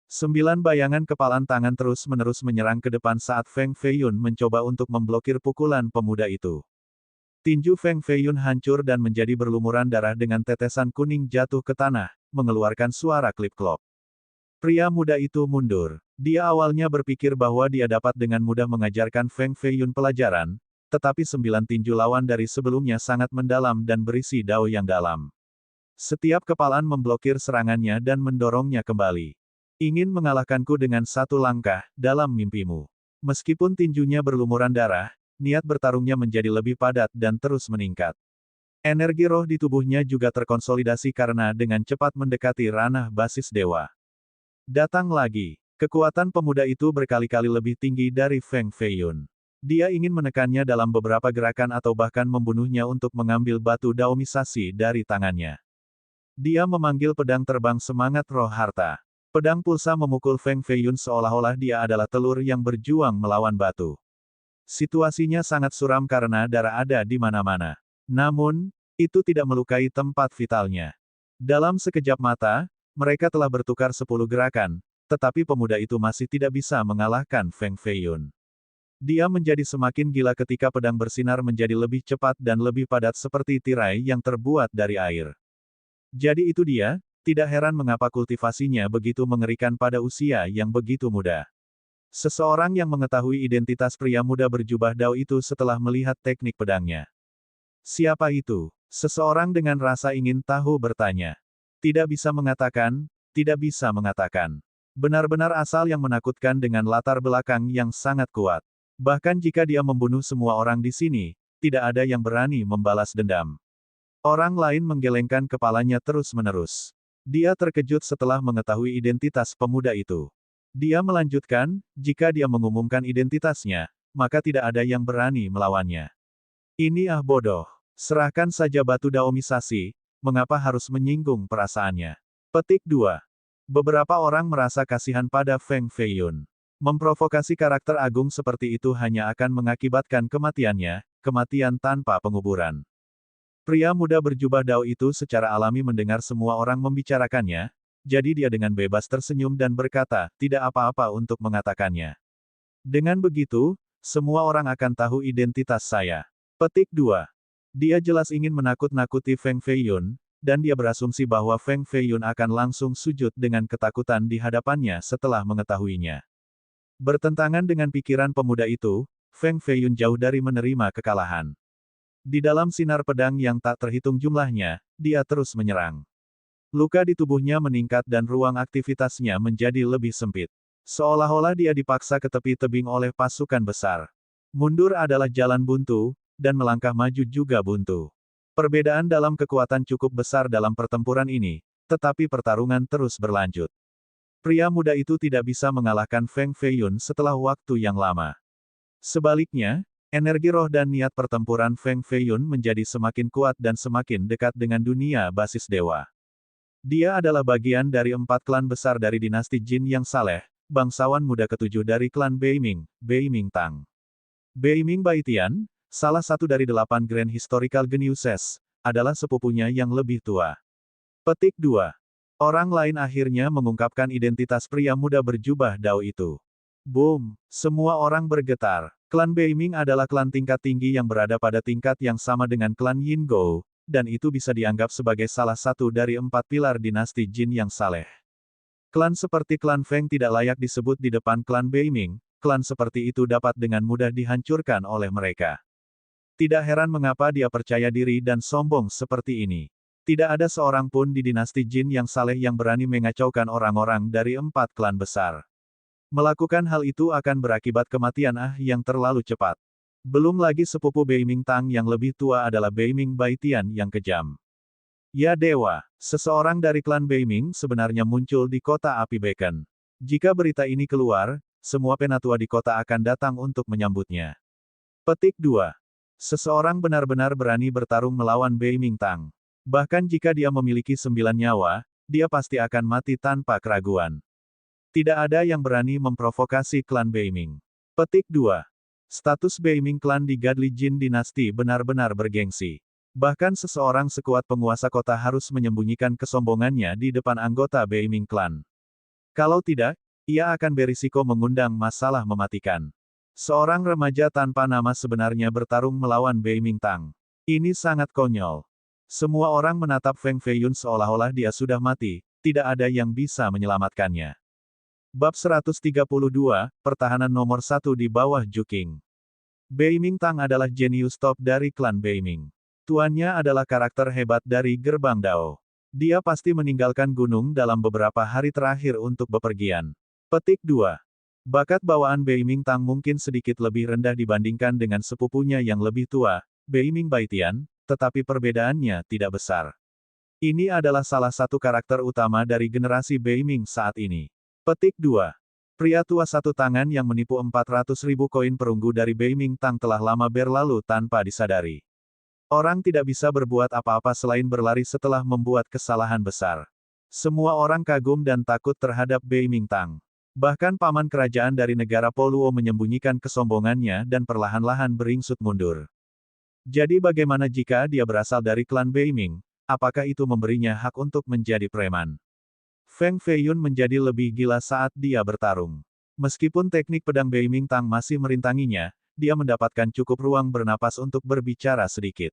9 bayangan kepalan tangan terus-menerus menyerang ke depan saat Feng Feiyun mencoba untuk memblokir pukulan pemuda itu. Tinju Feng Feiyun hancur dan menjadi berlumuran darah dengan tetesan kuning jatuh ke tanah, mengeluarkan suara klip-klop. Pria muda itu mundur. Dia awalnya berpikir bahwa dia dapat dengan mudah mengajarkan Feng Feiyun pelajaran, tetapi 9 tinju lawan dari sebelumnya sangat mendalam dan berisi dao yang dalam. Setiap kepalan memblokir serangannya dan mendorongnya kembali. Ingin mengalahkanku dengan satu langkah, dalam mimpimu. Meskipun tinjunya berlumuran darah, niat bertarungnya menjadi lebih padat dan terus meningkat. Energi roh di tubuhnya juga terkonsolidasi karena dengan cepat mendekati ranah basis dewa. Datang lagi. Kekuatan pemuda itu berkali-kali lebih tinggi dari Feng Feiyun. Dia ingin menekannya dalam beberapa gerakan atau bahkan membunuhnya untuk mengambil batu daomisasi dari tangannya. Dia memanggil pedang terbang semangat roh harta. Pedang pulsa memukul Feng Feiyun seolah-olah dia adalah telur yang berjuang melawan batu. Situasinya sangat suram karena darah ada di mana-mana. Namun, itu tidak melukai tempat vitalnya. Dalam sekejap mata, mereka telah bertukar 10 gerakan, tetapi pemuda itu masih tidak bisa mengalahkan Feng Feiyun. Dia menjadi semakin gila ketika pedang bersinar menjadi lebih cepat dan lebih padat seperti tirai yang terbuat dari air. Jadi itu dia, tidak heran mengapa kultivasinya begitu mengerikan pada usia yang begitu muda. Seseorang yang mengetahui identitas pria muda berjubah dao itu setelah melihat teknik pedangnya. Siapa itu? Seseorang dengan rasa ingin tahu bertanya. Tidak bisa mengatakan, tidak bisa mengatakan. Benar-benar asal yang menakutkan dengan latar belakang yang sangat kuat. Bahkan jika dia membunuh semua orang di sini, tidak ada yang berani membalas dendam. Orang lain menggelengkan kepalanya terus-menerus. Dia terkejut setelah mengetahui identitas pemuda itu. Dia melanjutkan, jika dia mengumumkan identitasnya, maka tidak ada yang berani melawannya. Ini bodoh. Serahkan saja batu daomisasi, mengapa harus menyinggung perasaannya? Petik 2. Beberapa orang merasa kasihan pada Feng Feiyun. Memprovokasi karakter agung seperti itu hanya akan mengakibatkan kematiannya, kematian tanpa penguburan. Pria muda berjubah dao itu secara alami mendengar semua orang membicarakannya, jadi dia dengan bebas tersenyum dan berkata, tidak apa-apa untuk mengatakannya. Dengan begitu, semua orang akan tahu identitas saya. Petik 2. Dia jelas ingin menakut-nakuti Feng Feiyun, dan dia berasumsi bahwa Feng Feiyun akan langsung sujud dengan ketakutan di hadapannya setelah mengetahuinya. Bertentangan dengan pikiran pemuda itu, Feng Feiyun jauh dari menerima kekalahan. Di dalam sinar pedang yang tak terhitung jumlahnya, dia terus menyerang. Luka di tubuhnya meningkat dan ruang aktivitasnya menjadi lebih sempit. Seolah-olah dia dipaksa ke tepi tebing oleh pasukan besar. Mundur adalah jalan buntu, dan melangkah maju juga buntu. Perbedaan dalam kekuatan cukup besar dalam pertempuran ini, tetapi pertarungan terus berlanjut. Pria muda itu tidak bisa mengalahkan Feng Feiyun setelah waktu yang lama. Sebaliknya, energi roh dan niat pertempuran Feng Feiyun menjadi semakin kuat dan semakin dekat dengan dunia basis dewa. Dia adalah bagian dari 4 klan besar dari dinasti Jin yang saleh, bangsawan muda ketujuh dari klan Beiming, Beiming Tang. Beiming Baitian, salah satu dari 8 Grand Historical Geniuses, adalah sepupunya yang lebih tua. Petik 2. Orang lain akhirnya mengungkapkan identitas pria muda berjubah Dao itu. Boom! Semua orang bergetar. Klan Beiming adalah klan tingkat tinggi yang berada pada tingkat yang sama dengan klan Yingguo, dan itu bisa dianggap sebagai salah satu dari 4 pilar dinasti Jin yang saleh. Klan seperti klan Feng tidak layak disebut di depan klan Beiming, klan seperti itu dapat dengan mudah dihancurkan oleh mereka. Tidak heran mengapa dia percaya diri dan sombong seperti ini. Tidak ada seorang pun di dinasti Jin yang saleh yang berani mengacaukan orang-orang dari 4 klan besar. Melakukan hal itu akan berakibat kematian yang terlalu cepat. Belum lagi sepupu Beiming Tang yang lebih tua adalah Beiming Baitian yang kejam. Ya dewa, seseorang dari klan Beiming sebenarnya muncul di kota api Beacon. Jika berita ini keluar, semua penatua di kota akan datang untuk menyambutnya. Petik 2. Seseorang benar-benar berani bertarung melawan Beiming Tang. Bahkan jika dia memiliki 9 nyawa, dia pasti akan mati tanpa keraguan. Tidak ada yang berani memprovokasi klan Beiming. Petik 2. Status Beiming klan di Godly Jin dinasti benar-benar bergengsi. Bahkan seseorang sekuat penguasa kota harus menyembunyikan kesombongannya di depan anggota Beiming klan. Kalau tidak, ia akan berisiko mengundang masalah mematikan. Seorang remaja tanpa nama sebenarnya bertarung melawan Beiming Tang. Ini sangat konyol. Semua orang menatap Feng Feiyun seolah-olah dia sudah mati, tidak ada yang bisa menyelamatkannya. Bab 132, Pertahanan nomor 1 di bawah Juking. Beiming Tang adalah jenius top dari klan Beiming. Tuannya adalah karakter hebat dari gerbang Dao. Dia pasti meninggalkan gunung dalam beberapa hari terakhir untuk bepergian. Petik 2. Bakat bawaan Beiming Tang mungkin sedikit lebih rendah dibandingkan dengan sepupunya yang lebih tua, Beiming Baitian, tetapi perbedaannya tidak besar. Ini adalah salah satu karakter utama dari generasi Beiming saat ini. Petik 2. Pria tua satu tangan yang menipu 400.000 koin perunggu dari Beiming Tang telah lama berlalu tanpa disadari. Orang tidak bisa berbuat apa-apa selain berlari setelah membuat kesalahan besar. Semua orang kagum dan takut terhadap Beiming Tang. Bahkan paman kerajaan dari negara Poluo menyembunyikan kesombongannya dan perlahan-lahan beringsut mundur. Jadi bagaimana jika dia berasal dari klan Beiming? Apakah itu memberinya hak untuk menjadi preman? Feng Feiyun menjadi lebih gila saat dia bertarung. Meskipun teknik pedang Beiming Tang masih merintanginya, dia mendapatkan cukup ruang bernapas untuk berbicara sedikit.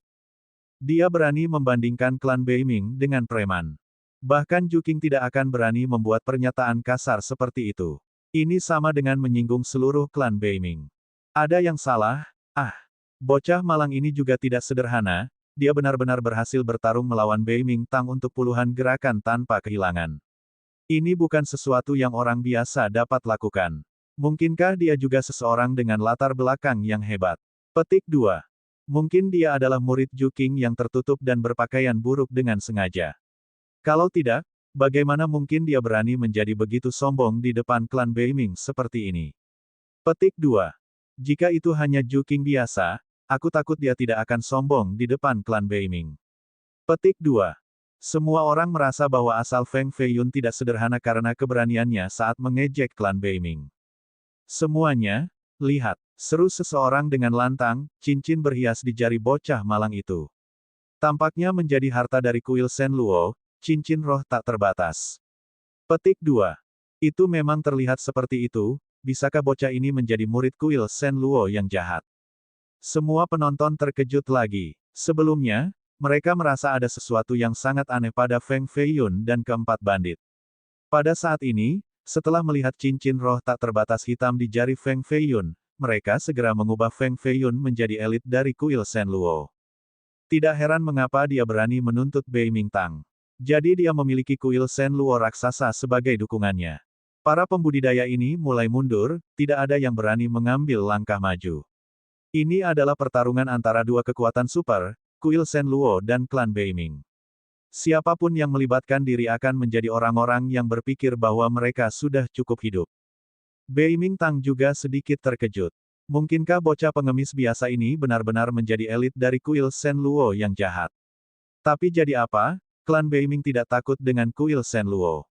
Dia berani membandingkan klan Beiming dengan preman. Bahkan Juking tidak akan berani membuat pernyataan kasar seperti itu. Ini sama dengan menyinggung seluruh klan Beiming. Ada yang salah? Bocah malang ini juga tidak sederhana, dia benar-benar berhasil bertarung melawan Beiming Tang untuk puluhan gerakan tanpa kehilangan. Ini bukan sesuatu yang orang biasa dapat lakukan. Mungkinkah dia juga seseorang dengan latar belakang yang hebat? Petik 2. Mungkin dia adalah murid Juking yang tertutup dan berpakaian buruk dengan sengaja. Kalau tidak, bagaimana mungkin dia berani menjadi begitu sombong di depan klan Beiming seperti ini? Petik 2. Jika itu hanya Juking biasa, aku takut dia tidak akan sombong di depan klan Beiming. Petik 2. Semua orang merasa bahwa asal Feng Feiyun tidak sederhana karena keberaniannya saat mengejek klan Beiming. Semuanya, lihat, seru seseorang dengan lantang, cincin berhias di jari bocah malang itu. Tampaknya menjadi harta dari kuil Shen Luo, cincin roh tak terbatas. Petik 2. Itu memang terlihat seperti itu, bisakah bocah ini menjadi murid kuil Shen Luo yang jahat? Semua penonton terkejut lagi. Sebelumnya, mereka merasa ada sesuatu yang sangat aneh pada Feng Feiyun dan keempat bandit. Pada saat ini, setelah melihat cincin roh tak terbatas hitam di jari Feng Feiyun, mereka segera mengubah Feng Feiyun menjadi elit dari kuil Shen Luo. Tidak heran mengapa dia berani menuntut Bei Mingtang. Jadi dia memiliki kuil Shen Luo raksasa sebagai dukungannya. Para pembudidaya ini mulai mundur, tidak ada yang berani mengambil langkah maju. Ini adalah pertarungan antara dua kekuatan super, kuil Shen Luo dan klan Bei Ming. Siapapun yang melibatkan diri akan menjadi orang-orang yang berpikir bahwa mereka sudah cukup hidup. Bei Mingtang juga sedikit terkejut. Mungkinkah bocah pengemis biasa ini benar-benar menjadi elit dari kuil Shen Luo yang jahat? Tapi jadi apa? Klan Bei Ming tidak takut dengan kuil Shen Luo.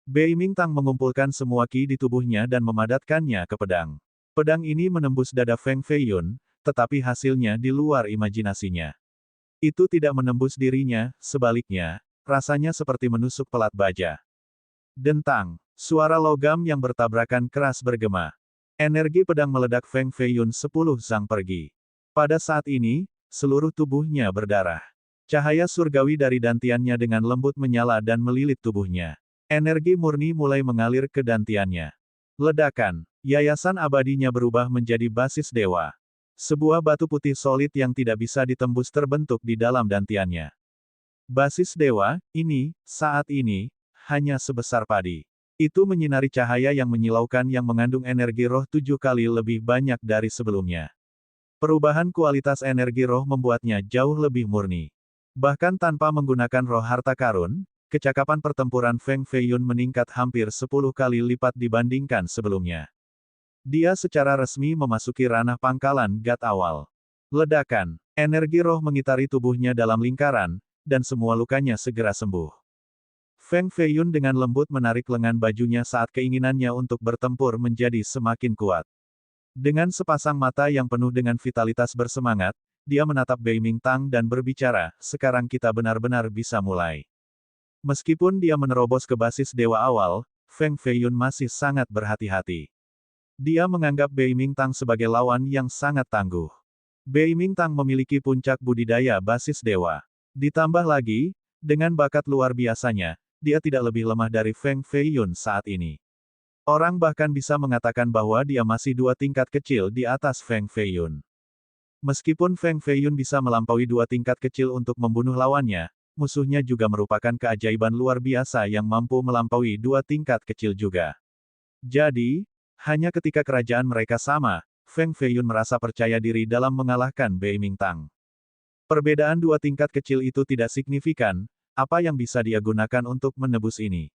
Bei Mingtang mengumpulkan semua ki di tubuhnya dan memadatkannya ke pedang. Pedang ini menembus dada Feng Feiyun, tetapi hasilnya di luar imajinasinya. Itu tidak menembus dirinya, sebaliknya, rasanya seperti menusuk pelat baja. Dentang, suara logam yang bertabrakan keras bergema. Energi pedang meledak Feng Feiyun 10 zang pergi. Pada saat ini, seluruh tubuhnya berdarah. Cahaya surgawi dari dantiannya dengan lembut menyala dan melilit tubuhnya. Energi murni mulai mengalir ke dantiannya. Ledakan, yayasan abadinya berubah menjadi basis dewa. Sebuah batu putih solid yang tidak bisa ditembus terbentuk di dalam dantiannya. Basis dewa, saat ini, hanya sebesar padi. Itu menyinari cahaya yang menyilaukan yang mengandung energi roh 7 kali lebih banyak dari sebelumnya. Perubahan kualitas energi roh membuatnya jauh lebih murni. Bahkan tanpa menggunakan roh harta karun, kecakapan pertempuran Feng Feiyun meningkat hampir 10 kali lipat dibandingkan sebelumnya. Dia secara resmi memasuki ranah pangkalan God awal. Ledakan, energi roh mengitari tubuhnya dalam lingkaran, dan semua lukanya segera sembuh. Feng Feiyun dengan lembut menarik lengan bajunya saat keinginannya untuk bertempur menjadi semakin kuat. Dengan sepasang mata yang penuh dengan vitalitas bersemangat, dia menatap Bei Mingtang dan berbicara, sekarang kita benar-benar bisa mulai. Meskipun dia menerobos ke basis dewa awal, Feng Feiyun masih sangat berhati-hati. Dia menganggap Bei Mingtang sebagai lawan yang sangat tangguh. Bei Mingtang memiliki puncak budidaya basis dewa. Ditambah lagi, dengan bakat luar biasanya, dia tidak lebih lemah dari Feng Feiyun saat ini. Orang bahkan bisa mengatakan bahwa dia masih 2 tingkat kecil di atas Feng Feiyun. Meskipun Feng Feiyun bisa melampaui 2 tingkat kecil untuk membunuh lawannya, musuhnya juga merupakan keajaiban luar biasa yang mampu melampaui 2 tingkat kecil juga. Jadi, hanya ketika kerajaan mereka sama, Feng Feiyun merasa percaya diri dalam mengalahkan Bei Mingtang. Perbedaan 2 tingkat kecil itu tidak signifikan, apa yang bisa dia gunakan untuk menebus ini?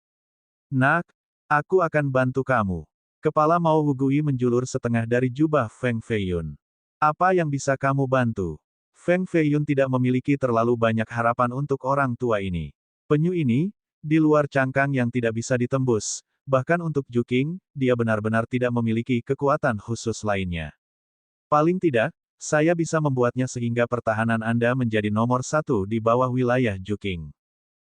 Nak, aku akan bantu kamu. Kepala Mao Wugui menjulur setengah dari jubah Feng Feiyun. Apa yang bisa kamu bantu? Feng Feiyun tidak memiliki terlalu banyak harapan untuk orang tua ini. Penyu ini, di luar cangkang yang tidak bisa ditembus, bahkan untuk Juking, dia benar-benar tidak memiliki kekuatan khusus lainnya. Paling tidak, saya bisa membuatnya sehingga pertahanan Anda menjadi nomor 1 di bawah wilayah Juking.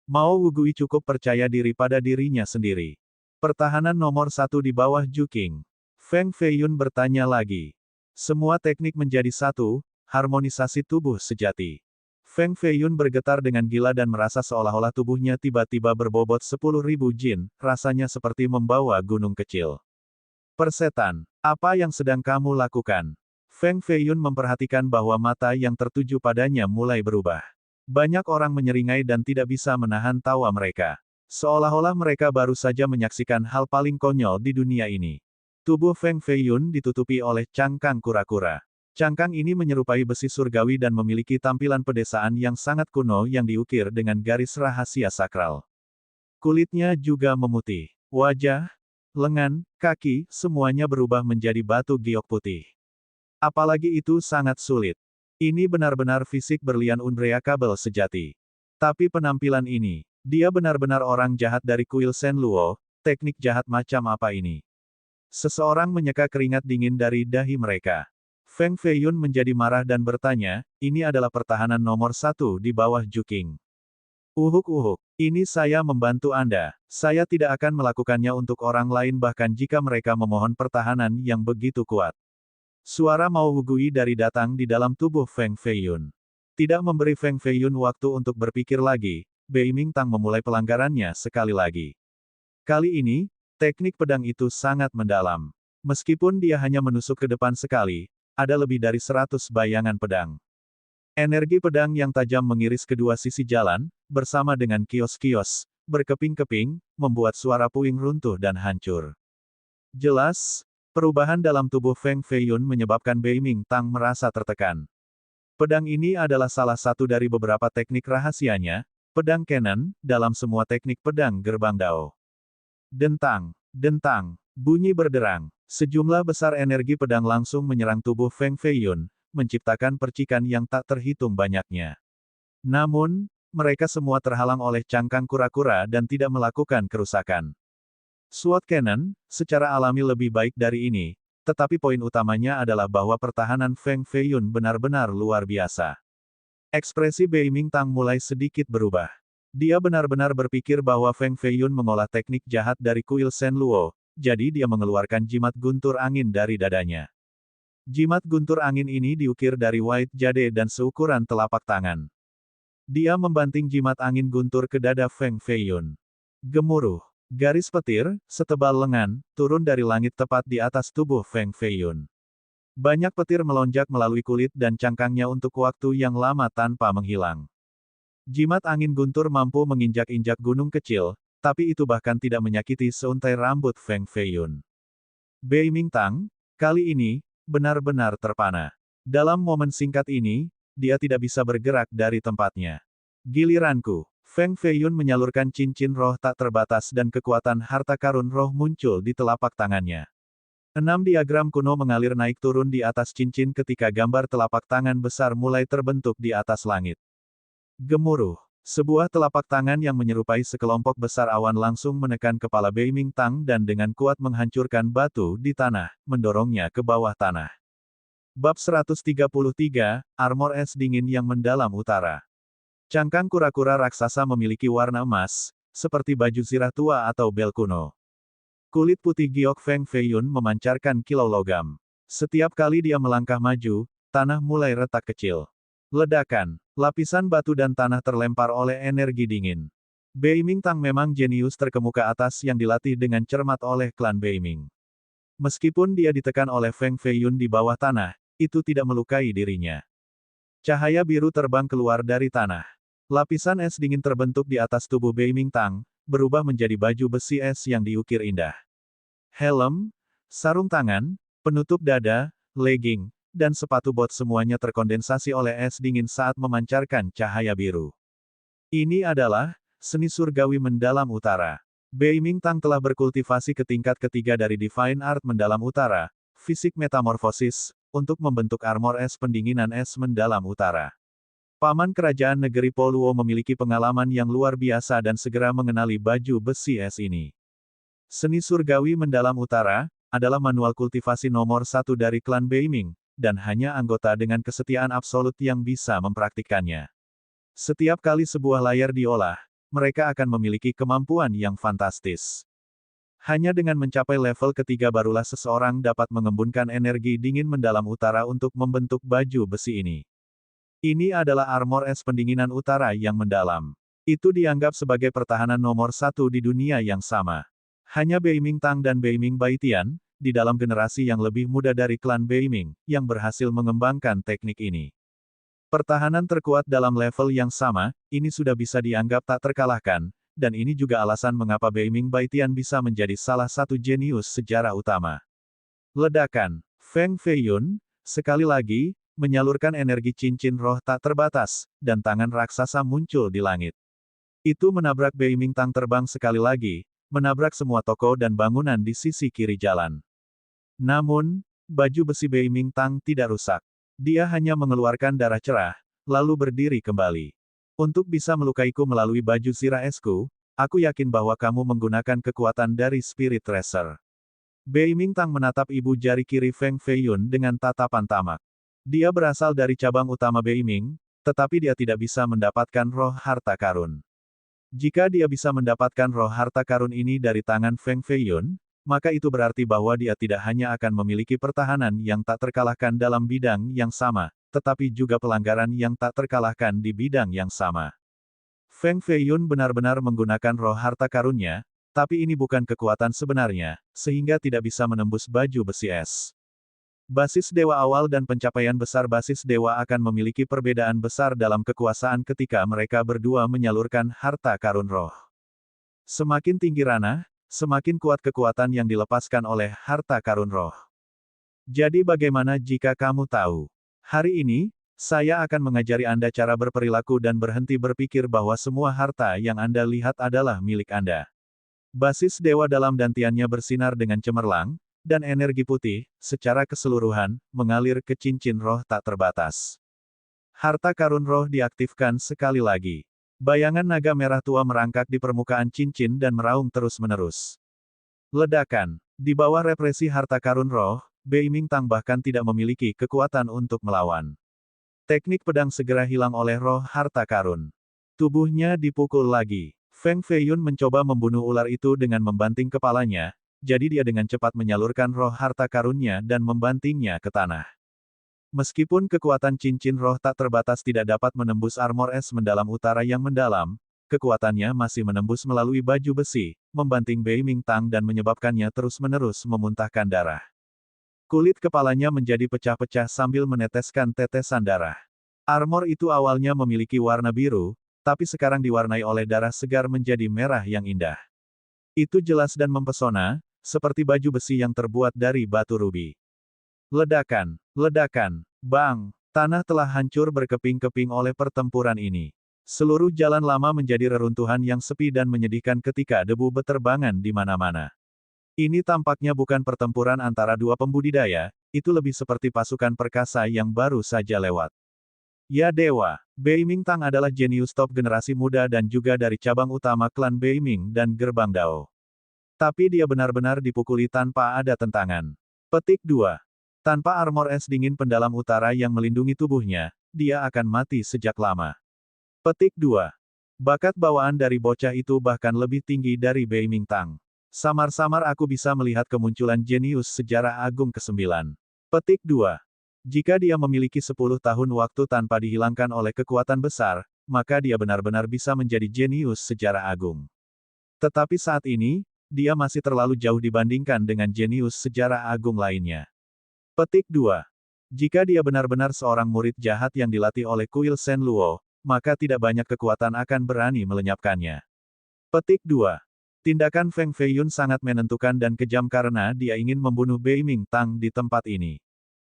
Mao Wugui cukup percaya diri pada dirinya sendiri. Pertahanan nomor 1 di bawah Juking. Feng Feiyun bertanya lagi. Semua teknik menjadi satu, harmonisasi tubuh sejati. Feng Feiyun bergetar dengan gila dan merasa seolah-olah tubuhnya tiba-tiba berbobot 10.000 jin, rasanya seperti membawa gunung kecil. Persetan, apa yang sedang kamu lakukan? Feng Feiyun memperhatikan bahwa mata yang tertuju padanya mulai berubah. Banyak orang menyeringai dan tidak bisa menahan tawa mereka. Seolah-olah mereka baru saja menyaksikan hal paling konyol di dunia ini. Tubuh Feng Feiyun ditutupi oleh cangkang kura-kura. Cangkang ini menyerupai besi surgawi dan memiliki tampilan pedesaan yang sangat kuno yang diukir dengan garis rahasia sakral. Kulitnya juga memutih. Wajah, lengan, kaki, semuanya berubah menjadi batu giok putih. Apalagi itu sangat sulit. Ini benar-benar fisik berlian unbreakable sejati. Tapi penampilan ini, dia benar-benar orang jahat dari kuil Shen Luo, teknik jahat macam apa ini? Seseorang menyeka keringat dingin dari dahi mereka. Feng Feiyun menjadi marah dan bertanya, ini adalah pertahanan nomor 1 di bawah Juking. Uhuk-uhuk, ini saya membantu Anda. Saya tidak akan melakukannya untuk orang lain bahkan jika mereka memohon pertahanan yang begitu kuat. Suara Mao Wugui dari datang di dalam tubuh Feng Feiyun. Tidak memberi Feng Feiyun waktu untuk berpikir lagi, Bei Mingtang memulai pelanggarannya sekali lagi. Kali ini, teknik pedang itu sangat mendalam. Meskipun dia hanya menusuk ke depan sekali, ada lebih dari 100 bayangan pedang. Energi pedang yang tajam mengiris kedua sisi jalan, bersama dengan kios-kios, berkeping-keping, membuat suara puing runtuh dan hancur. Jelas, perubahan dalam tubuh Feng Feiyun menyebabkan Bei Ming Tang merasa tertekan. Pedang ini adalah salah satu dari beberapa teknik rahasianya, pedang cannon, dalam semua teknik pedang gerbang Dao. Dentang, dentang, bunyi berderang. Sejumlah besar energi pedang langsung menyerang tubuh Feng Feiyun, menciptakan percikan yang tak terhitung banyaknya. Namun, mereka semua terhalang oleh cangkang kura-kura dan tidak melakukan kerusakan. Sword Cannon, secara alami lebih baik dari ini, tetapi poin utamanya adalah bahwa pertahanan Feng Feiyun benar-benar luar biasa. Ekspresi Bei Ming Tang mulai sedikit berubah. Dia benar-benar berpikir bahwa Feng Feiyun mengolah teknik jahat dari kuil Shen Luo, jadi dia mengeluarkan jimat guntur angin dari dadanya. Jimat guntur angin ini diukir dari white jade dan seukuran telapak tangan. Dia membanting jimat angin guntur ke dada Feng Feiyun. Gemuruh. Garis petir, setebal lengan, turun dari langit tepat di atas tubuh Feng Feiyun. Banyak petir melonjak melalui kulit dan cangkangnya untuk waktu yang lama tanpa menghilang. Jimat angin guntur mampu menginjak-injak gunung kecil, tapi itu bahkan tidak menyakiti seuntai rambut Feng Feiyun. Bei Ming Tang, kali ini, benar-benar terpana. Dalam momen singkat ini, dia tidak bisa bergerak dari tempatnya. Giliranku. Feng Feiyun menyalurkan cincin roh tak terbatas dan kekuatan harta karun roh muncul di telapak tangannya. 6 diagram kuno mengalir naik turun di atas cincin ketika gambar telapak tangan besar mulai terbentuk di atas langit. Gemuruh. Sebuah telapak tangan yang menyerupai sekelompok besar awan langsung menekan kepala Bei Ming Tang dan dengan kuat menghancurkan batu di tanah, mendorongnya ke bawah tanah. Bab 133, Armor Es Dingin yang Mendalam Utara. Cangkang kura-kura raksasa memiliki warna emas, seperti baju zirah tua atau bel kuno. Kulit putih giok Feng Feiyun memancarkan kilau logam. Setiap kali dia melangkah maju, tanah mulai retak kecil. Ledakan, lapisan batu dan tanah terlempar oleh energi dingin. Bei Ming Tang memang jenius terkemuka atas yang dilatih dengan cermat oleh klan Bei Ming. Meskipun dia ditekan oleh Feng Feiyun di bawah tanah, itu tidak melukai dirinya. Cahaya biru terbang keluar dari tanah. Lapisan es dingin terbentuk di atas tubuh Bei Ming Tang, berubah menjadi baju besi es yang diukir indah. Helm, sarung tangan, penutup dada, legging, dan sepatu bot semuanya terkondensasi oleh es dingin saat memancarkan cahaya biru. Ini adalah seni surgawi mendalam utara. Bei Ming Tang telah berkultivasi ke tingkat ketiga dari Divine Art mendalam utara, fisik metamorfosis, untuk membentuk armor es pendinginan es mendalam utara. Paman kerajaan negeri Poluo memiliki pengalaman yang luar biasa dan segera mengenali baju besi es ini. Seni surgawi mendalam utara adalah manual kultivasi nomor 1 dari klan Bei Ming, dan hanya anggota dengan kesetiaan absolut yang bisa mempraktikkannya. Setiap kali sebuah layar diolah, mereka akan memiliki kemampuan yang fantastis. Hanya dengan mencapai level ketiga barulah seseorang dapat mengembunkan energi dingin mendalam utara untuk membentuk baju besi ini. Ini adalah armor es pendinginan utara yang mendalam. Itu dianggap sebagai pertahanan nomor 1 di dunia yang sama. Hanya Bei Ming Tang dan Bei Ming Baitian, di dalam generasi yang lebih muda dari klan Bei Ming, yang berhasil mengembangkan teknik ini. Pertahanan terkuat dalam level yang sama, ini sudah bisa dianggap tak terkalahkan, dan ini juga alasan mengapa Bei Ming Baitian bisa menjadi salah satu jenius sejarah utama. Ledakan. Feng Feiyun, sekali lagi, menyalurkan energi cincin roh tak terbatas, dan tangan raksasa muncul di langit. Itu menabrak Bei Ming Tang terbang sekali lagi, menabrak semua toko dan bangunan di sisi kiri jalan. Namun, baju besi Bei Ming Tang tidak rusak. Dia hanya mengeluarkan darah cerah, lalu berdiri kembali. Untuk bisa melukaiku melalui baju zirah esku, aku yakin bahwa kamu menggunakan kekuatan dari Spirit Tracer. Bei Ming Tang menatap ibu jari kiri Feng Feiyun dengan tatapan tamak. Dia berasal dari cabang utama Bei Ming, tetapi dia tidak bisa mendapatkan roh harta karun. Jika dia bisa mendapatkan roh harta karun ini dari tangan Feng Feiyun, maka itu berarti bahwa dia tidak hanya akan memiliki pertahanan yang tak terkalahkan dalam bidang yang sama, tetapi juga pelanggaran yang tak terkalahkan di bidang yang sama. Feng Feiyun benar-benar menggunakan roh harta karunnya, Tapi ini bukan kekuatan sebenarnya, sehingga tidak bisa menembus baju besi es. Basis dewa awal dan pencapaian besar basis dewa akan memiliki perbedaan besar dalam kekuasaan ketika mereka berdua menyalurkan harta karun roh. Semakin tinggi ranah, semakin kuat kekuatan yang dilepaskan oleh harta karun roh. Jadi bagaimana jika kamu tahu? Hari ini, saya akan mengajari Anda cara berperilaku dan berhenti berpikir bahwa semua harta yang Anda lihat adalah milik Anda. Basis dewa dalam dantiannya bersinar dengan cemerlang, dan energi putih, secara keseluruhan, mengalir ke cincin roh tak terbatas. Harta karun roh diaktifkan sekali lagi. Bayangan naga merah tua merangkak di permukaan cincin dan meraung terus-menerus. Ledakan. Di bawah represi harta karun roh, Bei Mingtang bahkan tidak memiliki kekuatan untuk melawan. Teknik pedang segera hilang oleh roh harta karun. Tubuhnya dipukul lagi. Feng Feiyun mencoba membunuh ular itu dengan membanting kepalanya, jadi dia dengan cepat menyalurkan roh harta karunnya dan membantingnya ke tanah. Meskipun kekuatan cincin roh tak terbatas tidak dapat menembus armor es mendalam utara yang mendalam, kekuatannya masih menembus melalui baju besi, membanting Bei Mingtang dan menyebabkannya terus-menerus memuntahkan darah. Kulit kepalanya menjadi pecah-pecah sambil meneteskan tetesan darah. Armor itu awalnya memiliki warna biru, tapi sekarang diwarnai oleh darah segar menjadi merah yang indah. Itu jelas dan mempesona, seperti baju besi yang terbuat dari batu rubi. Ledakan, ledakan, bang! Tanah telah hancur berkeping-keping oleh pertempuran ini. Seluruh jalan lama menjadi reruntuhan yang sepi dan menyedihkan ketika debu beterbangan di mana-mana. Ini tampaknya bukan pertempuran antara dua pembudidaya, itu lebih seperti pasukan perkasa yang baru saja lewat. Ya dewa, Bei Mingtang adalah jenius top generasi muda dan juga dari cabang utama klan Bei Ming dan Gerbang Dao. Tapi dia benar-benar dipukuli tanpa ada tentangan. Petik 2. Tanpa armor es dingin pendalam utara yang melindungi tubuhnya, dia akan mati sejak lama. Petik 2. Bakat bawaan dari bocah itu bahkan lebih tinggi dari Bei Mingtang. Samar-samar aku bisa melihat kemunculan jenius sejarah agung ke-9. Petik 2. Jika dia memiliki 10 tahun waktu tanpa dihilangkan oleh kekuatan besar, maka dia benar-benar bisa menjadi jenius sejarah agung. Tetapi saat ini, dia masih terlalu jauh dibandingkan dengan jenius sejarah agung lainnya. Petik 2. Jika dia benar-benar seorang murid jahat yang dilatih oleh Kuil Shen Luo, maka tidak banyak kekuatan akan berani melenyapkannya. Petik 2. Tindakan Feng Feiyun sangat menentukan dan kejam karena dia ingin membunuh Bei Mingtang di tempat ini.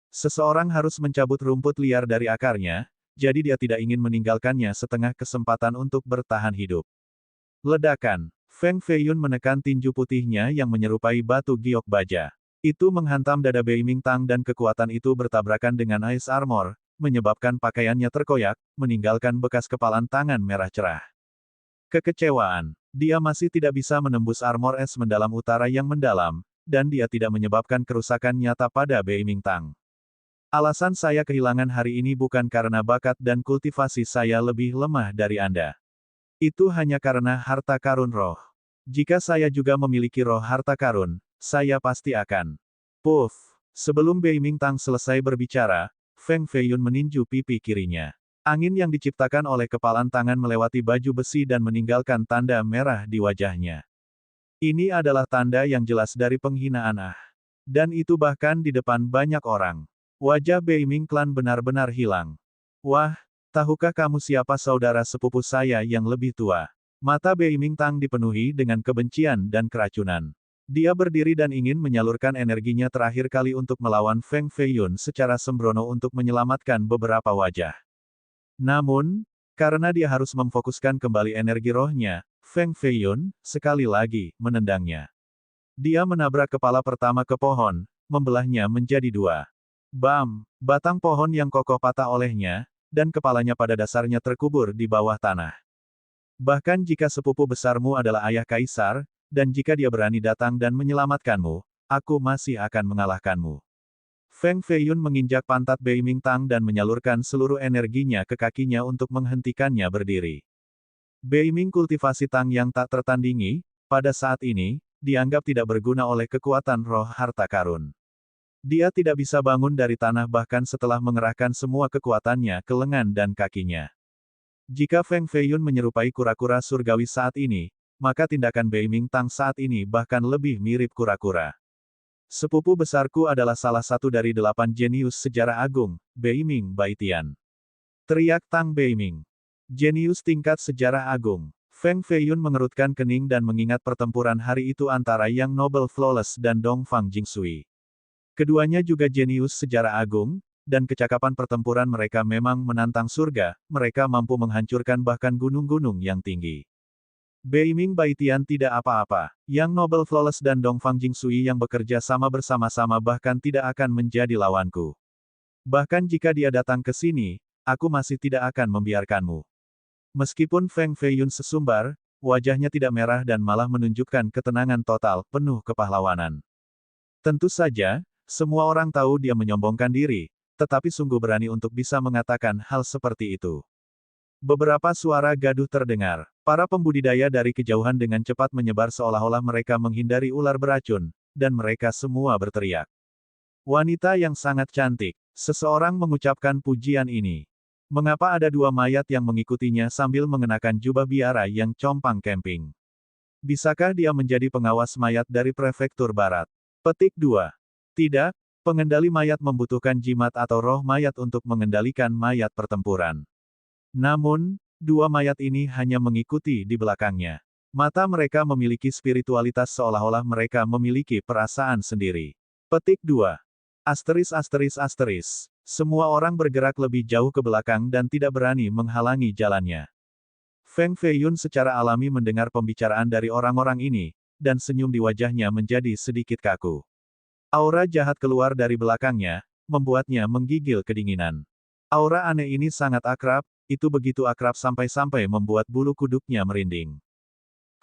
Seseorang harus mencabut rumput liar dari akarnya, jadi dia tidak ingin meninggalkannya setengah kesempatan untuk bertahan hidup. Ledakan. Feng Feiyun menekan tinju putihnya yang menyerupai batu giok baja. Itu menghantam dada Bei Mingtang dan kekuatan itu bertabrakan dengan Ice Armor, menyebabkan pakaiannya terkoyak, meninggalkan bekas kepalan tangan merah cerah. Kekecewaan. Dia masih tidak bisa menembus armor es mendalam utara yang mendalam, dan dia tidak menyebabkan kerusakan nyata pada Bei Mingtang. Alasan saya kehilangan hari ini bukan karena bakat dan kultivasi saya lebih lemah dari Anda. Itu hanya karena harta karun roh. Jika saya juga memiliki roh harta karun, saya pasti akan. Puff. Sebelum Bei Mingtang selesai berbicara, Feng Feiyun meninju pipi kirinya. Angin yang diciptakan oleh kepalan tangan melewati baju besi dan meninggalkan tanda merah di wajahnya. Ini adalah tanda yang jelas dari penghinaan Dan itu bahkan di depan banyak orang. Wajah Bei Ming Clan benar-benar hilang. Wah, tahukah kamu siapa saudara sepupu saya yang lebih tua? Mata Bei Mingtang dipenuhi dengan kebencian dan keracunan. Dia berdiri dan ingin menyalurkan energinya terakhir kali untuk melawan Feng Feiyun secara sembrono untuk menyelamatkan beberapa wajah. Namun, karena dia harus memfokuskan kembali energi rohnya, Feng Feiyun, sekali lagi, menendangnya. Dia menabrak kepala pertama ke pohon, membelahnya menjadi dua. Bam! Batang pohon yang kokoh patah olehnya, dan kepalanya pada dasarnya terkubur di bawah tanah. Bahkan jika sepupu besarmu adalah ayah kaisar, dan jika dia berani datang dan menyelamatkanmu, aku masih akan mengalahkanmu. Feng Feiyun menginjak pantat Bei Mingtang dan menyalurkan seluruh energinya ke kakinya untuk menghentikannya berdiri. Bei Ming kultivasi Tang yang tak tertandingi, pada saat ini, dianggap tidak berguna oleh kekuatan roh harta karun. Dia tidak bisa bangun dari tanah bahkan setelah mengerahkan semua kekuatannya ke lengan dan kakinya. Jika Feng Feiyun menyerupai kura-kura surgawi saat ini, maka tindakan Beiming Tang saat ini bahkan lebih mirip kura-kura. Sepupu besarku adalah salah satu dari 8 jenius sejarah agung, Beiming Baitian. Teriak Tang Beiming. Jenius tingkat sejarah agung. Feng Feiyun mengerutkan kening dan mengingat pertempuran hari itu antara Yang Noble Flawless dan Dongfang Jingsui. Keduanya juga jenius sejarah agung, dan kecakapan pertempuran mereka memang menantang surga, mereka mampu menghancurkan bahkan gunung-gunung yang tinggi. Beiming Baitian tidak apa-apa, Yang Noble Flawless dan Dongfang Jingsui yang bekerja sama bersama-sama bahkan tidak akan menjadi lawanku. Bahkan jika dia datang ke sini, aku masih tidak akan membiarkanmu. Meskipun Feng Feiyun sesumbar, wajahnya tidak merah dan malah menunjukkan ketenangan total, penuh kepahlawanan. Tentu saja, semua orang tahu dia menyombongkan diri, tetapi sungguh berani untuk bisa mengatakan hal seperti itu. Beberapa suara gaduh terdengar. Para pembudidaya dari kejauhan dengan cepat menyebar seolah-olah mereka menghindari ular beracun, dan mereka semua berteriak. Wanita yang sangat cantik. Seseorang mengucapkan pujian ini. Mengapa ada 2 mayat yang mengikutinya sambil mengenakan jubah biara yang compang camping? Bisakah dia menjadi pengawas mayat dari prefektur barat? Petik 2. Tidak, pengendali mayat membutuhkan jimat atau roh mayat untuk mengendalikan mayat pertempuran. Namun, 2 mayat ini hanya mengikuti di belakangnya. Mata mereka memiliki spiritualitas seolah-olah mereka memiliki perasaan sendiri. Petik 2. Asteris asteris asteris. Semua orang bergerak lebih jauh ke belakang dan tidak berani menghalangi jalannya. Feng Feiyun secara alami mendengar pembicaraan dari orang-orang ini, dan senyum di wajahnya menjadi sedikit kaku. Aura jahat keluar dari belakangnya, membuatnya menggigil kedinginan. Aura aneh ini sangat akrab, itu begitu akrab sampai-sampai membuat bulu kuduknya merinding.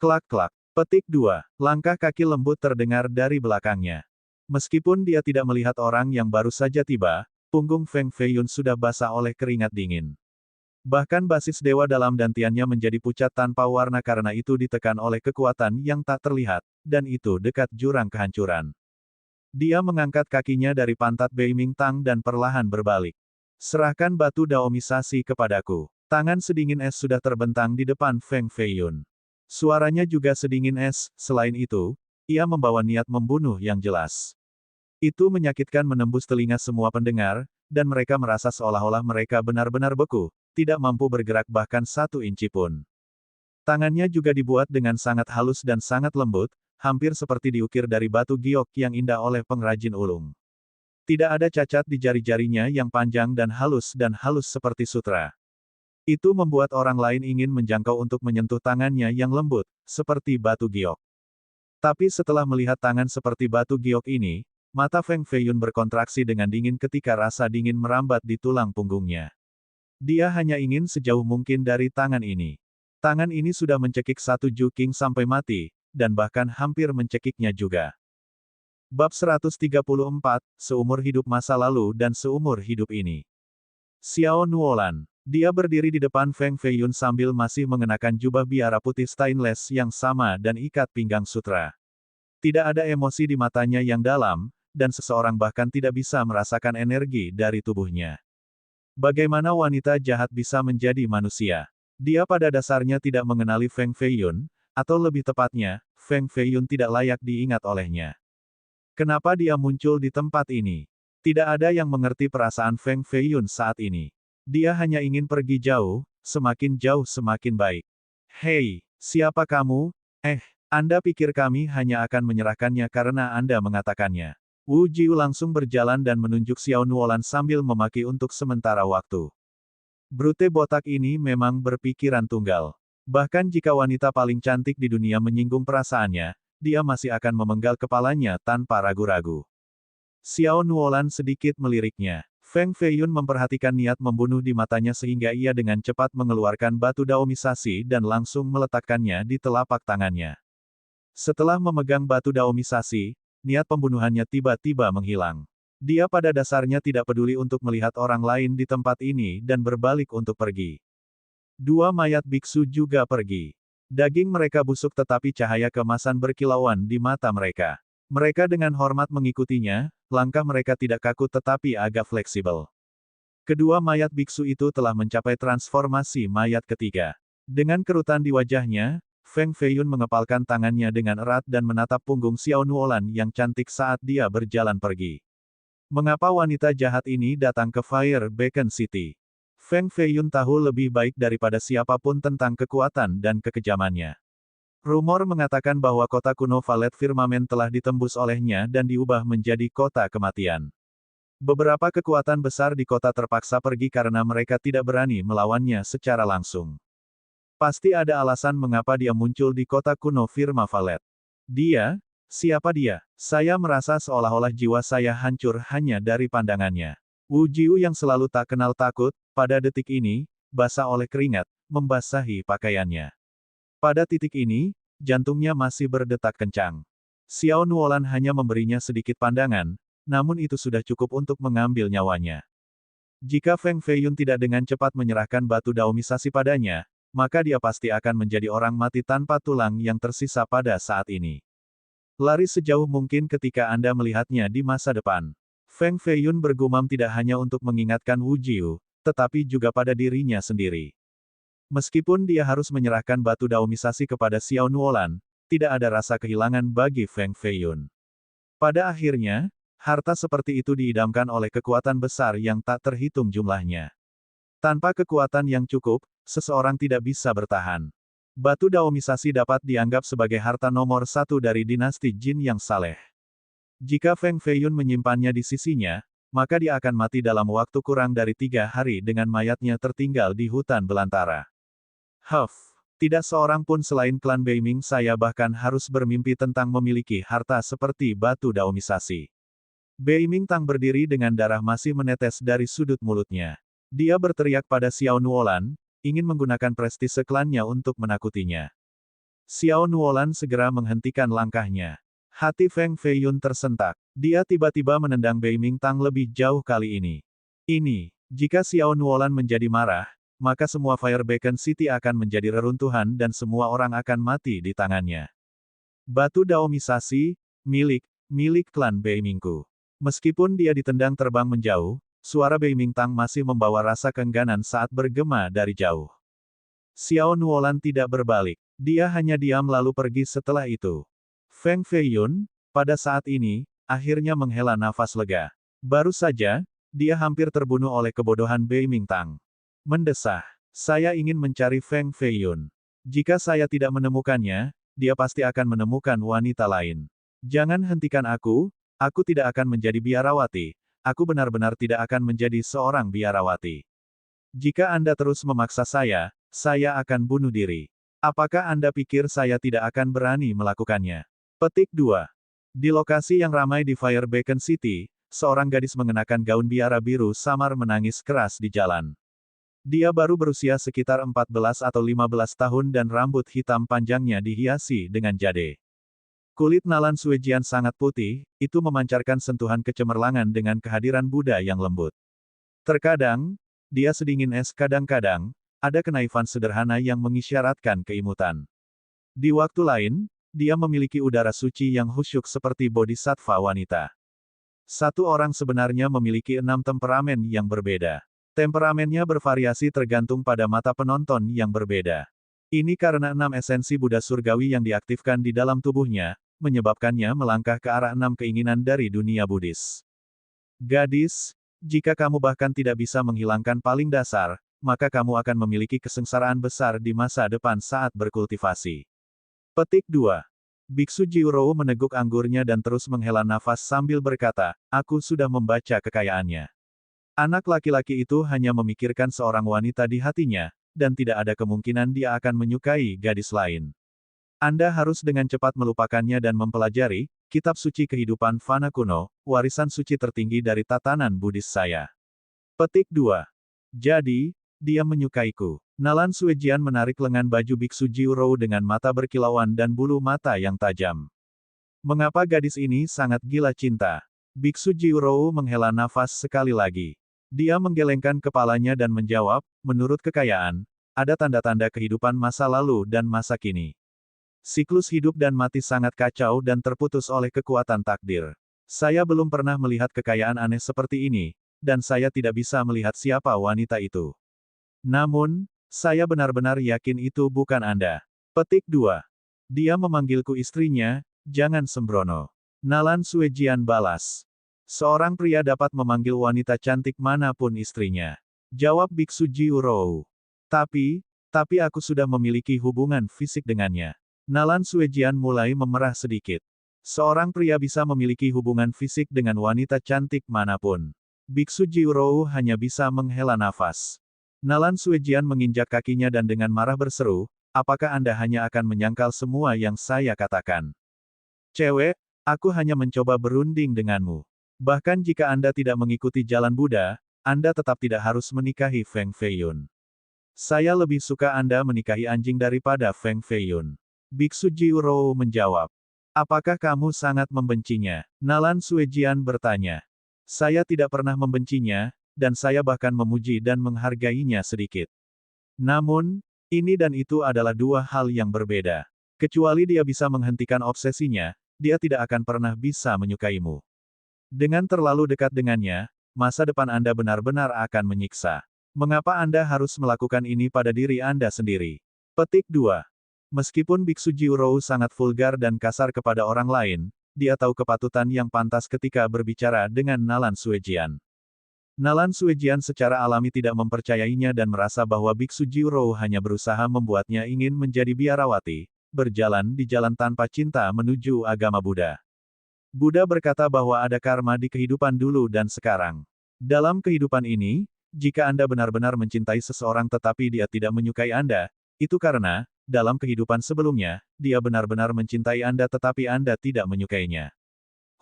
Klak-klak. Petik 2. Langkah kaki lembut terdengar dari belakangnya. Meskipun dia tidak melihat orang yang baru saja tiba, punggung Feng Feiyun sudah basah oleh keringat dingin. Bahkan basis dewa dalam dantiannya menjadi pucat tanpa warna karena itu ditekan oleh kekuatan yang tak terlihat, dan itu dekat jurang kehancuran. Dia mengangkat kakinya dari pantat Beiming Tang dan perlahan berbalik. Serahkan batu daomisasi kepadaku. Tangan sedingin es sudah terbentang di depan Feng Feiyun. Suaranya juga sedingin es, selain itu, ia membawa niat membunuh yang jelas. Itu menyakitkan menembus telinga semua pendengar, dan mereka merasa seolah-olah mereka benar-benar beku, tidak mampu bergerak bahkan 1 inci pun. Tangannya juga dibuat dengan sangat halus dan sangat lembut, hampir seperti diukir dari batu giok yang indah oleh pengrajin ulung. Tidak ada cacat di jari-jarinya yang panjang dan halus seperti sutra. Itu membuat orang lain ingin menjangkau untuk menyentuh tangannya yang lembut, seperti batu giok. Tapi setelah melihat tangan seperti batu giok ini, mata Feng Feiyun berkontraksi dengan dingin ketika rasa dingin merambat di tulang punggungnya. Dia hanya ingin sejauh mungkin dari tangan ini. Tangan ini sudah mencekik 1 Ju King sampai mati, dan bahkan hampir mencekiknya juga. Bab 134, Seumur Hidup Masa Lalu dan Seumur Hidup Ini. Xiao Nuolan. Dia berdiri di depan Feng Feiyun sambil masih mengenakan jubah biara putih stainless yang sama dan ikat pinggang sutra. Tidak ada emosi di matanya yang dalam, dan seseorang bahkan tidak bisa merasakan energi dari tubuhnya. Bagaimana wanita jahat bisa menjadi manusia? Dia pada dasarnya tidak mengenali Feng Feiyun, atau lebih tepatnya, Feng Feiyun tidak layak diingat olehnya. Kenapa dia muncul di tempat ini? Tidak ada yang mengerti perasaan Feng Feiyun saat ini. Dia hanya ingin pergi jauh semakin baik. Hei, siapa kamu? Anda pikir kami hanya akan menyerahkannya karena Anda mengatakannya. Wu Jiu langsung berjalan dan menunjuk Xiao Nuolan sambil memaki untuk sementara waktu. Brute botak ini memang berpikiran tunggal. Bahkan jika wanita paling cantik di dunia menyinggung perasaannya, dia masih akan memenggal kepalanya tanpa ragu-ragu. Xiao Nuolan sedikit meliriknya. Feng Feiyun memperhatikan niat membunuh di matanya sehingga ia dengan cepat mengeluarkan batu daomisasi dan langsung meletakkannya di telapak tangannya. Setelah memegang batu daomisasi, niat pembunuhannya tiba-tiba menghilang. Dia pada dasarnya tidak peduli untuk melihat orang lain di tempat ini dan berbalik untuk pergi. 2 mayat biksu juga pergi. Daging mereka busuk tetapi cahaya keemasan berkilauan di mata mereka. Mereka dengan hormat mengikutinya, langkah mereka tidak kaku tetapi agak fleksibel. Kedua mayat biksu itu telah mencapai transformasi mayat ketiga. Dengan kerutan di wajahnya, Feng Feiyun mengepalkan tangannya dengan erat dan menatap punggung Xiao Nuolan yang cantik saat dia berjalan pergi. Mengapa wanita jahat ini datang ke Fire Beacon City? Feng Feiyun tahu lebih baik daripada siapapun tentang kekuatan dan kekejamannya. Rumor mengatakan bahwa kota kuno Valet Firmament telah ditembus olehnya dan diubah menjadi kota kematian. Beberapa kekuatan besar di kota terpaksa pergi karena mereka tidak berani melawannya secara langsung. Pasti ada alasan mengapa dia muncul di kota kuno Firma Valet. Dia? Siapa dia? Saya merasa seolah-olah jiwa saya hancur hanya dari pandangannya. Wu Jiu yang selalu tak kenal takut, pada detik ini, basah oleh keringat, membasahi pakaiannya. Pada titik ini, jantungnya masih berdetak kencang. Xiao Nuolan hanya memberinya sedikit pandangan, namun itu sudah cukup untuk mengambil nyawanya. Jika Feng Feiyun tidak dengan cepat menyerahkan batu daomisasi padanya, maka dia pasti akan menjadi orang mati tanpa tulang yang tersisa pada saat ini. Lari sejauh mungkin ketika Anda melihatnya di masa depan. Feng Feiyun bergumam tidak hanya untuk mengingatkan Wu Jiu, tetapi juga pada dirinya sendiri. Meskipun dia harus menyerahkan batu daomisasi kepada Xiao Nuolan, tidak ada rasa kehilangan bagi Feng Feiyun. Pada akhirnya, harta seperti itu diidamkan oleh kekuatan besar yang tak terhitung jumlahnya. Tanpa kekuatan yang cukup, seseorang tidak bisa bertahan. Batu daomisasi dapat dianggap sebagai harta nomor satu dari dinasti Jin yang saleh. Jika Feng Feiyun menyimpannya di sisinya, maka dia akan mati dalam waktu kurang dari 3 hari dengan mayatnya tertinggal di hutan belantara. Tidak seorang pun selain klan Beiming saya bahkan harus bermimpi tentang memiliki harta seperti batu daomisasi. Beiming Tang berdiri dengan darah masih menetes dari sudut mulutnya. Dia berteriak pada Xiao Nuolan, ingin menggunakan prestise klannya untuk menakutinya. Xiao Nuolan segera menghentikan langkahnya. Hati Feng Feiyun tersentak. Dia tiba-tiba menendang Beiming Tang lebih jauh kali ini. Jika Xiao Nuolan menjadi marah, maka semua Fire Beacon City akan menjadi reruntuhan dan semua orang akan mati di tangannya. Batu daomisasi, milik klan Beimingku. Meskipun dia ditendang terbang menjauh, suara Beiming Tang masih membawa rasa keengganan saat bergema dari jauh. Xiao Nuolan tidak berbalik. Dia hanya diam lalu pergi setelah itu. Feng Feiyun, pada saat ini, akhirnya menghela nafas lega. Baru saja, dia hampir terbunuh oleh kebodohan Beiming Tang. Mendesah. Saya ingin mencari Feng Feiyun. Jika saya tidak menemukannya, dia pasti akan menemukan wanita lain. Jangan hentikan aku tidak akan menjadi biarawati. Aku benar-benar tidak akan menjadi seorang biarawati. Jika Anda terus memaksa saya akan bunuh diri. Apakah Anda pikir saya tidak akan berani melakukannya? Petik 2. Di lokasi yang ramai di Fire Beacon City, seorang gadis mengenakan gaun biara biru samar menangis keras di jalan. Dia baru berusia sekitar 14 atau 15 tahun dan rambut hitam panjangnya dihiasi dengan jade. Kulit Nalan Suejian sangat putih, itu memancarkan sentuhan kecemerlangan dengan kehadiran Buddha yang lembut. Terkadang, dia sedingin es kadang-kadang, ada kenaifan sederhana yang mengisyaratkan keimutan. Di waktu lain, dia memiliki udara suci yang khusyuk seperti bodhisattva wanita. Satu orang sebenarnya memiliki 6 temperamen yang berbeda. Temperamennya bervariasi tergantung pada mata penonton yang berbeda. Ini karena 6 esensi Buddha surgawi yang diaktifkan di dalam tubuhnya, menyebabkannya melangkah ke arah 6 keinginan dari dunia Buddhis. Gadis, jika kamu bahkan tidak bisa menghilangkan paling dasar, maka kamu akan memiliki kesengsaraan besar di masa depan saat berkultivasi. Petik 2. Biksu Jiurou meneguk anggurnya dan terus menghela nafas sambil berkata, aku sudah membaca kekayaannya. Anak laki-laki itu hanya memikirkan seorang wanita di hatinya, dan tidak ada kemungkinan dia akan menyukai gadis lain. Anda harus dengan cepat melupakannya dan mempelajari kitab suci kehidupan fana kuno, warisan suci tertinggi dari tatanan Buddhis saya. Petik 2. Jadi, dia menyukaiku. Nalan Suejian menarik lengan baju Biksu Jiurou dengan mata berkilauan dan bulu mata yang tajam. Mengapa gadis ini sangat gila cinta? Biksu Jiurou menghela nafas sekali lagi. Dia menggelengkan kepalanya dan menjawab, menurut kekayaan, ada tanda-tanda kehidupan masa lalu dan masa kini. Siklus hidup dan mati sangat kacau dan terputus oleh kekuatan takdir. Saya belum pernah melihat kekayaan aneh seperti ini, dan saya tidak bisa melihat siapa wanita itu. Namun, saya benar-benar yakin itu bukan Anda. Petik 2. Dia memanggilku istrinya, jangan sembrono. Nalan Suejian balas. Seorang pria dapat memanggil wanita cantik manapun istrinya. Jawab Biksu Jiurou. Tapi aku sudah memiliki hubungan fisik dengannya. Nalan Suejian mulai memerah sedikit. Seorang pria bisa memiliki hubungan fisik dengan wanita cantik manapun. Biksu Jiurou hanya bisa menghela nafas. Nalan Suejian menginjak kakinya dan dengan marah berseru, apakah Anda hanya akan menyangkal semua yang saya katakan? Cewek, aku hanya mencoba berunding denganmu. Bahkan jika Anda tidak mengikuti jalan Buddha, Anda tetap tidak harus menikahi Feng Feiyun. Saya lebih suka Anda menikahi anjing daripada Feng Feiyun. Biksu Jiurou menjawab. Apakah kamu sangat membencinya? Nalan Suejian bertanya. Saya tidak pernah membencinya, dan saya bahkan memuji dan menghargainya sedikit. Namun, ini dan itu adalah dua hal yang berbeda. Kecuali dia bisa menghentikan obsesinya, dia tidak akan pernah bisa menyukaimu. Dengan terlalu dekat dengannya, masa depan Anda benar-benar akan menyiksa. Mengapa Anda harus melakukan ini pada diri Anda sendiri? Petik 2. Meskipun Biksu Jiurou sangat vulgar dan kasar kepada orang lain, dia tahu kepatutan yang pantas ketika berbicara dengan Nalan Suejian. Nalan Suejian secara alami tidak mempercayainya dan merasa bahwa Biksu Jiurou hanya berusaha membuatnya ingin menjadi biarawati, berjalan di jalan tanpa cinta menuju agama Buddha. Buddha berkata bahwa ada karma di kehidupan dulu dan sekarang. Dalam kehidupan ini, jika Anda benar-benar mencintai seseorang tetapi dia tidak menyukai Anda, itu karena, dalam kehidupan sebelumnya, dia benar-benar mencintai Anda tetapi Anda tidak menyukainya.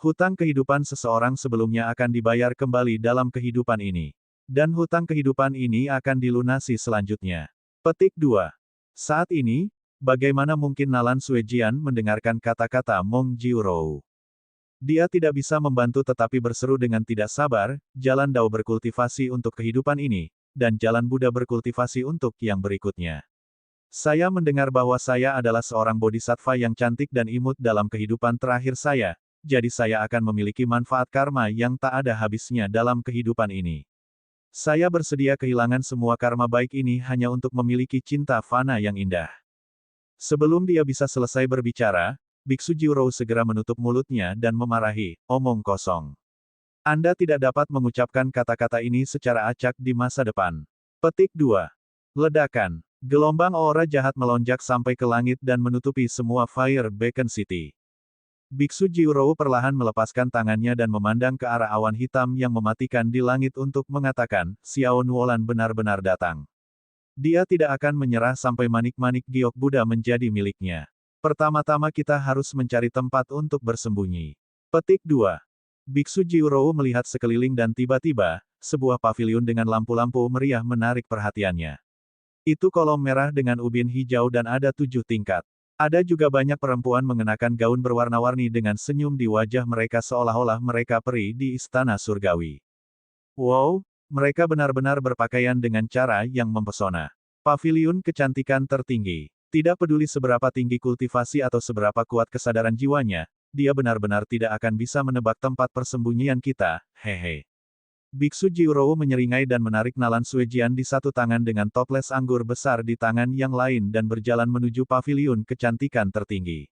Hutang kehidupan seseorang sebelumnya akan dibayar kembali dalam kehidupan ini. Dan hutang kehidupan ini akan dilunasi selanjutnya. Petik 2. Saat ini, bagaimana mungkin Nalan Suejian mendengarkan kata-kata Mong Jiurou? Dia tidak bisa membantu tetapi berseru dengan tidak sabar, jalan Dao berkultivasi untuk kehidupan ini, dan jalan Buddha berkultivasi untuk yang berikutnya. Saya mendengar bahwa saya adalah seorang bodhisattva yang cantik dan imut dalam kehidupan terakhir saya, jadi saya akan memiliki manfaat karma yang tak ada habisnya dalam kehidupan ini. Saya bersedia kehilangan semua karma baik ini hanya untuk memiliki cinta fana yang indah. Sebelum dia bisa selesai berbicara, Biksu Jiurou segera menutup mulutnya dan memarahi, omong kosong. Anda tidak dapat mengucapkan kata-kata ini secara acak di masa depan. Petik 2. Ledakan. Gelombang aura jahat melonjak sampai ke langit dan menutupi semua Fire Beacon City. Biksu Jiurou perlahan melepaskan tangannya dan memandang ke arah awan hitam yang mematikan di langit untuk mengatakan, Xiao Nuolan benar-benar datang. Dia tidak akan menyerah sampai manik-manik giok Buddha menjadi miliknya. Pertama-tama kita harus mencari tempat untuk bersembunyi. Petik 2. Biksu Jiurou melihat sekeliling dan tiba-tiba, sebuah paviliun dengan lampu-lampu meriah menarik perhatiannya. Itu kolom merah dengan ubin hijau dan ada 7 tingkat. Ada juga banyak perempuan mengenakan gaun berwarna-warni dengan senyum di wajah mereka seolah-olah mereka peri di istana surgawi. Wow, mereka benar-benar berpakaian dengan cara yang mempesona. Paviliun kecantikan tertinggi. Tidak peduli seberapa tinggi kultivasi atau seberapa kuat kesadaran jiwanya, dia benar-benar tidak akan bisa menebak tempat persembunyian kita, hehe. Biksu Jiurou menyeringai dan menarik Nalan Suejian di satu tangan dengan toples anggur besar di tangan yang lain dan berjalan menuju paviliun kecantikan tertinggi.